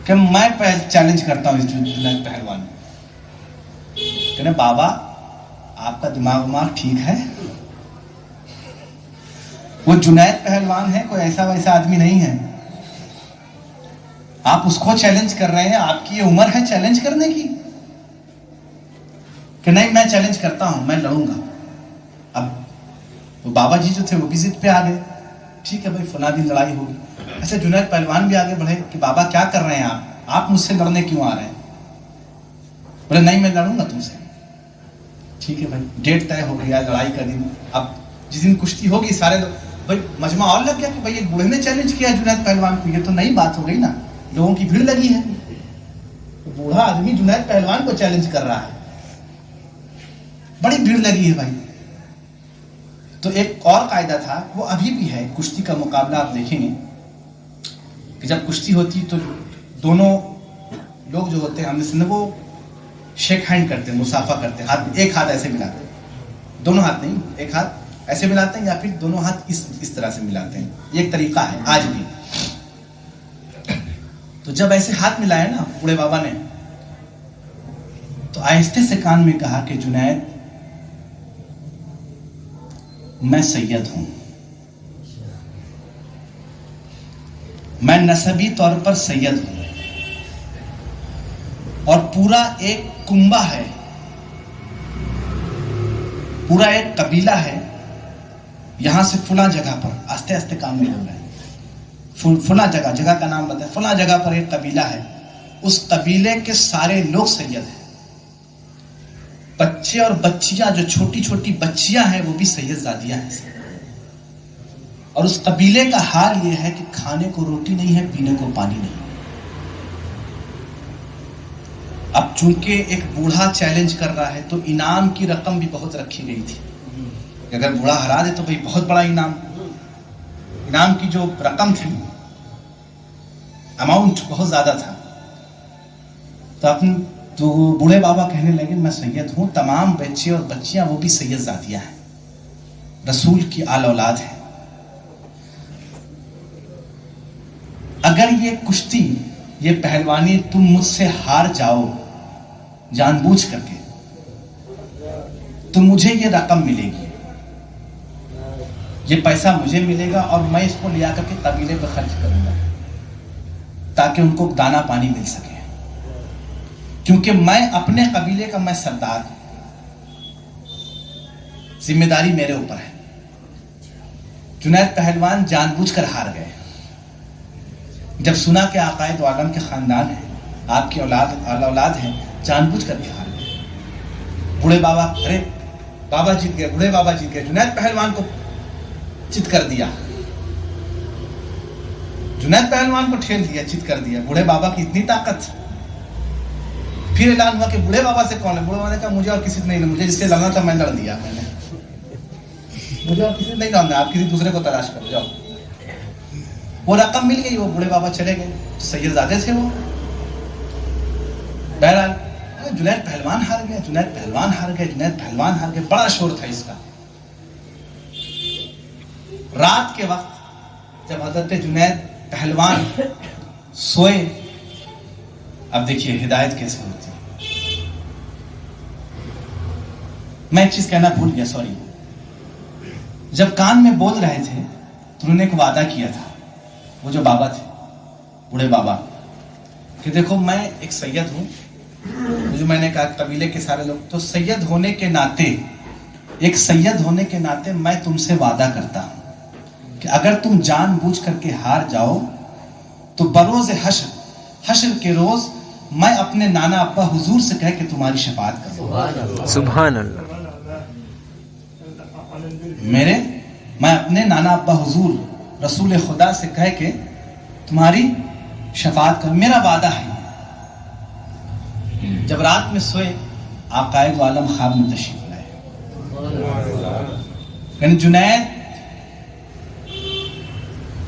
کہ میں چیلنج کرتا ہوں اس جنید پہلوان، کہنے بابا آپ کا دماغ ٹھیک ہے؟ وہ جنید پہلوان ہے، کوئی ایسا ویسا آدمی نہیں ہے، آپ اس کو چیلنج کر رہے ہیں، آپ کی یہ عمر ہے چیلنج کرنے کی؟ کہ نہیں میں چیلنج کرتا ہوں، میں لڑوں گا۔ اب وہ بابا جی جو تھے وہ بھی ضد پہ آ گئے، ٹھیک ہے بھائی فلاں دن لڑائی ہوگی۔ ایسے جنید پہلوان بھی آگے بڑھے کہ بابا کیا کر رہے ہیں آپ مجھ سے لڑنے کیوں آ رہے ہیں؟ بولے نہیں میں لڑوں گا تم سے. ٹھیک ہے بھائی, ڈیٹ طے ہو گیا, لڑائی کا دن. اب جس دن کشتی ہوگی سارے لوگ بھائی مجمع اور لگ گیا کہ بھائی ایک بوڑھے نے چیلنج کیا جنید پہلوان کو, یہ تو نئی بات ہو گئی نا, لوگوں کی بھیڑ لگی ہے. بوڑھا آدمی جنید پہلوان کو چیلنج کر رہا ہے, بڑی بھیڑ لگی ہے بھائی. تو ایک اور قاعدہ تھا, وہ ابھی بھی ہے. کشتی کا مقابلہ آپ دیکھیں گے کہ جب کشتی ہوتی تو دونوں لوگ جو ہوتے ہیں ہم نے وہ شیک ہینڈ کرتے ہیں, مصافحہ کرتے ہیں, ہاتھ ایک ہاتھ ایسے ملاتے ہیں, دونوں ہاتھ نہیں, ایک ہاتھ ایسے ملاتے ہیں یا پھر دونوں ہاتھ اس طرح سے ملاتے ہیں. یہ ایک طریقہ ہے آج بھی. تو جب ایسے ہاتھ ملائے نا بوڑھے بابا نے, تو آہستہ سے کان میں کہا کہ جنید میں سید ہوں, میں نسبی طور پر سید ہوں, اور پورا ایک کنبہ ہے, پورا ایک قبیلہ ہے, یہاں سے فلاں جگہ پر, آستے آستے کام میں بول رہے ہیں, فلاں جگہ کا نام بتائیں, فلاں جگہ پر ایک قبیلہ ہے, اس قبیلے کے سارے لوگ سید ہیں. بچے اور بچیاں جو چھوٹی چھوٹی بچیاں ہیں وہ بھی سید زادیاں ہیں. اور اس قبیلے کا حال یہ ہے کہ کھانے کو روٹی نہیں ہے, پینے کو پانی نہیں. اب چونکہ ایک بوڑھا چیلنج کر رہا ہے تو انعام کی رقم بھی بہت رکھی گئی تھی کہ اگر بوڑھا ہرا دے تو بھائی بہت بڑا انعام کی جو رقم تھی, اماؤنٹ بہت زیادہ تھا. تو بوڑھے بابا کہنے لگے میں سید ہوں, تمام بچے اور بچیاں وہ بھی سید زادیاں ہیں, رسول کی آل اولاد ہیں. اگر یہ کشتی, یہ پہلوانی تم مجھ سے ہار جاؤ جان بوجھ کر کے, تو مجھے یہ رقم ملے گی, یہ پیسہ مجھے ملے گا, اور میں اس کو لیا کر کے قبیلے پہ خرچ کروں گا تاکہ ان کو دانا پانی مل سکے. کیونکہ میں اپنے قبیلے کا میں سردار ہوں, ذمہ داری میرے اوپر ہے. جنید پہلوان جان بوجھ کر ہار گئے. جب سنا کہ عقائد عالم کے خاندان ہیں, آپ کی اولاد ہیں, جان بوجھ کر کے ہار گئے. بوڑھے بابا, ارے بابا جیت گئے, بوڑھے بابا جیت گئے, جنید پہلوان کو چت کر دیا, جنید پہلوان کو ٹھیل دیا, چت کر دیا. بوڑھے بابا کی اتنی طاقت. پھر اعلان ہوا کہ بوڑھے بابا سے کون ہے. بوڑھے بابا نے کہا مجھے اور کسی سے نہیں, مجھے جس سے لڑنا تھا میں لڑ دیا, میں نے, مجھے اور کسی سے نہیں لڑنا, آپ کسی دوسرے کو تلاش کرو جاؤ. وہ رقم مل گئی, وہ بوڑھے بابا چلے گئے. سید زادے تھے وہ. بہرحال جنید پہلوان ہار گیا, جنید پہلوان ہار گئے, جنید پہلوان ہار گئے. بڑا شور تھا اس کا. رات کے وقت جب حضرت جنید پہلوان سوئے, اب دیکھیے ہدایت کیسے ہوتی ہے. میں ایک چیز کہنا بھول گیا, سوری. جب کان میں بول رہے تھے تو انہوں نے ایک وعدہ کیا تھا, وہ جو بابا تھے, بوڑھے بابا, کہ دیکھو میں ایک سید ہوں, جو میں نے کہا قبیلے کے سارے لوگ, تو سید ہونے کے ناطے, ایک سید ہونے کے ناطے میں تم سے وعدہ کرتا ہوں کہ اگر تم جان بوجھ کر کے ہار جاؤ تو بروز حشر کے روز میں اپنے نانا ابا حضور سے کہہ کے تمہاری شفاعت کروں. سبحان اللہ. میں اپنے نانا ابا حضور رسول خدا سے کہہ کے تمہاری شفاعت کروں, میرا وعدہ ہے. جب رات میں سوئے, عقائد عالم خواب میں تشریف لائے. یعنی جنید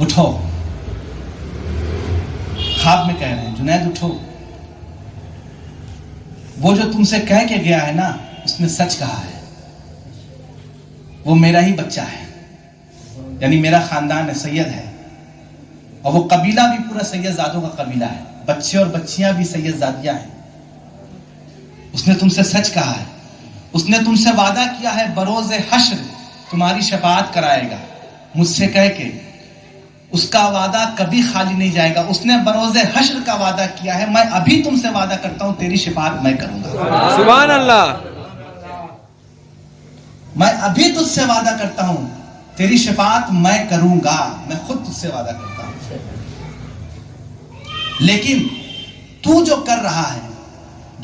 اٹھو, خواب میں کہہ رہے ہیں جنید اٹھو, وہ جو تم سے کہہ کے گیا ہے نا اس نے سچ کہا ہے, وہ میرا ہی بچہ ہے, یعنی میرا خاندان ہے, سید ہے, اور وہ قبیلہ بھی پورا سید زادوں کا قبیلہ ہے, بچے اور بچیاں بھی سید زادیاں ہیں. اس نے تم سے سچ کہا ہے, اس نے تم سے وعدہ کیا ہے بروز حشر تمہاری شفاعت کرائے گا مجھ سے کہہ کے. اس کا وعدہ کبھی خالی نہیں جائے گا. اس نے بروز حشر کا وعدہ کیا ہے, میں ابھی تم سے وعدہ کرتا ہوں تیری شفاعت میں کروں گا. سبحان اللہ. میں ابھی تجھ سے وعدہ کرتا ہوں تیری شفاعت میں کروں گا, میں خود تجھ سے وعدہ کرتا ہوں. لیکن تو جو کر رہا ہے,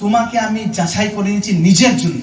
তোমাকে আমি যাচাই করে নিয়েছি নিজের জন্য।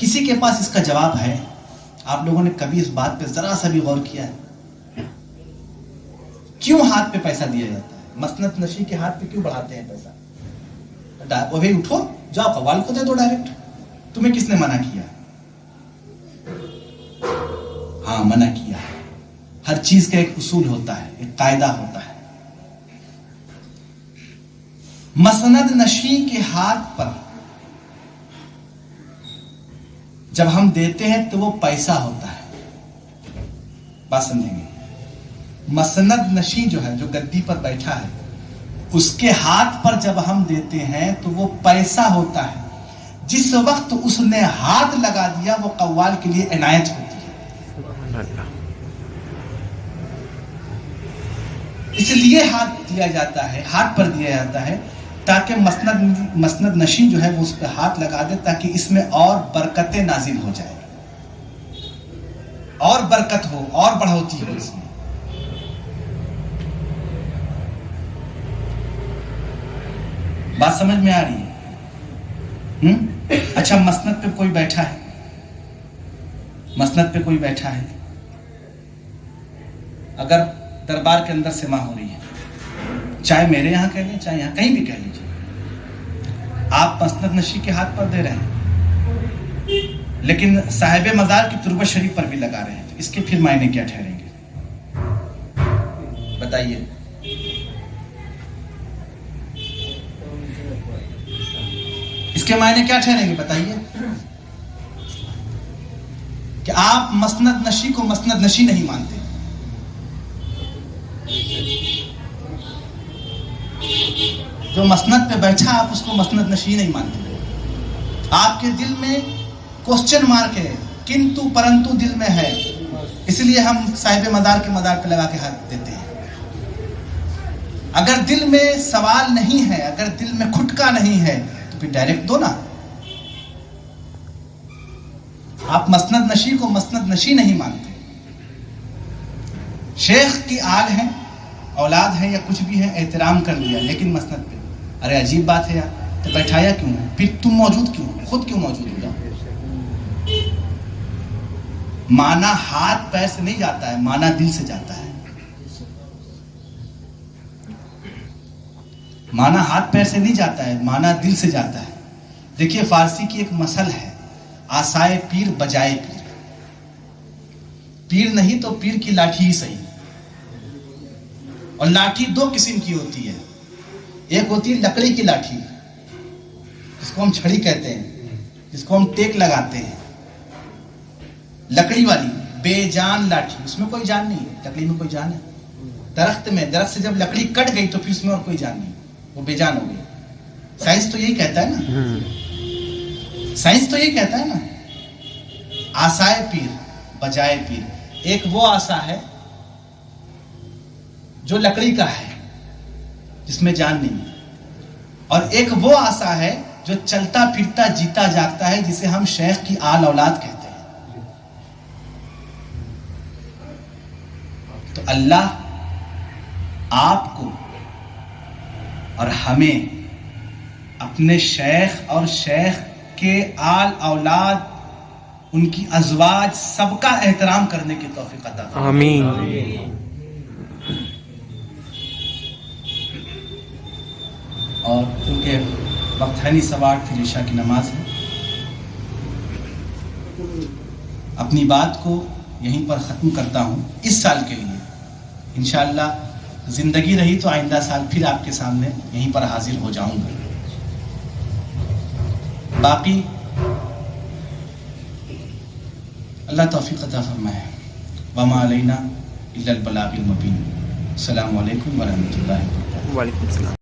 کسی کے پاس اس کا جواب ہے؟ آپ لوگوں نے کبھی اس بات پہ ذرا سا بھی غور کیا ہے؟ کیوں ہاتھ پہ پیسہ دیا جاتا ہے؟ مسند نشی کے ہاتھ پہ کیوں بڑھاتے ہیں پیسہ؟ وہ بھائی اٹھو جاؤ قوال کو دے دو ڈائریکٹ. تمہیں کس نے منع کیا؟ ہاں منع کیا ہے. ہر چیز کا ایک اصول ہوتا ہے، ایک قاعدہ ہوتا ہے. مسند نشی کے ہاتھ پر جب ہم دیتے ہیں تو وہ پیسہ ہوتا ہے. بات سمجھیں گے؟ مسند نشی جو ہے، جو گدی پر بیٹھا ہے، اس کے ہاتھ پر جب ہم دیتے ہیں تو وہ پیسہ ہوتا ہے. جس وقت اس نے ہاتھ لگا دیا وہ قوال کے لیے عنایت ہوتی ہے. اس لیے ہاتھ دیا جاتا ہے، ہاتھ پر دیا جاتا ہے تاکہ مسند نشی جو ہے وہ اس پہ ہاتھ لگا دے تاکہ اس میں اور برکتیں نازل ہو جائے، اور برکت ہو، اور بڑھوتی ہو اس میں. بات سمجھ میں آ رہی ہے؟ اچھا مسند پہ کوئی بیٹھا ہے، مسند پہ کوئی بیٹھا ہے، اگر دربار کے اندر سما ہو رہی ہے، چاہے میرے یہاں کہہ لیں چاہے یہاں کہیں بھی کہہ لیجیے، آپ مسند نشی کے ہاتھ پر دے رہے ہیں لیکن صاحب مزار کی تربت شریف پر بھی لگا رہے ہیں، تو اس کے پھر معنی کیا ٹھہریں گے؟ بتائیے. اس کے معنی کیا ٹھہریں گے بتائیے؟ کہ آپ مسند نشی کو مسند نشی نہیں مانتے. جو مسند پہ بیٹھا آپ اس کو مسند نشی نہیں مانتے. آپ کے دل میں کوسچن مارک ہے، کنتو پرنتو دل میں ہے، اس لیے ہم صاحب مزار کے مزار پہ لگا کے ہاتھ دیتے ہیں. اگر دل میں سوال نہیں ہے، اگر دل میں کھٹکا نہیں ہے تو پھر ڈائریکٹ دو نا. آپ مسند نشی کو مسند نشی نہیں مانتے. شیخ کی آل ہے، اولاد ہے یا کچھ بھی ہے، احترام کر لیا، لیکن مسند پہ ارے عجیب بات ہے یار، تو بیٹھایا کیوں ہے؟ پھر تم موجود کیوں؟ خود کیوں موجود ہو جاؤ؟ مانا ہاتھ پیر سے نہیں جاتا ہے، مانا دل سے جاتا ہے. مانا ہاتھ پیر سے نہیں جاتا ہے، مانا دل سے جاتا ہے. دیکھیے فارسی کی ایک مثل ہے، آسائے پیر بجائے پیر. پیر نہیں تو پیر کی لاٹھی ہی صحیح. اور لاٹھی دو قسم کی ہوتی ہے، ایک ہوتی ہے لکڑی کی لاٹھی جس کو ہم چھڑی کہتے ہیں، جس کو ہم ٹیک لگاتے ہیں، لکڑی والی بے جان لاٹھی، اس میں کوئی جان نہیں ہے. لکڑی میں کوئی جان ہے؟ درخت سے جب لکڑی کٹ گئی تو پھر اس میں اور کوئی جان نہیں، وہ بے جان ہو گئی. سائنس تو یہی کہتا ہے نا، سائنس تو یہی کہتا ہے نا. آسائے پیر بجائے پیر، ایک وہ آسا ہے جو لکڑی کا ہے جس میں جان نہیں ہے، اور ایک وہ آسا ہے جو چلتا پھرتا جیتا جاگتا ہے جسے ہم شیخ کی آل اولاد کہتے ہیں. تو اللہ آپ کو اور ہمیں اپنے شیخ اور شیخ کے آل اولاد، ان کی ازواج، سب کا احترام کرنے کی توفیق عطا فرمائے. آمین. اور کیونکہ وقت ہے نہیں، 8:15 پھر عشاء کی نماز ہے، اپنی بات کو یہیں پر ختم کرتا ہوں اس سال کے لیے. انشاءاللہ زندگی رہی تو آئندہ سال پھر آپ کے سامنے یہیں پر حاضر ہو جاؤں گا. باقی اللہ توفیق عطا فرمائے. وما علینا الا البلاغ المبین. السلام علیکم ورحمۃ اللہ وبرکاتہ. وعلیکم السلام.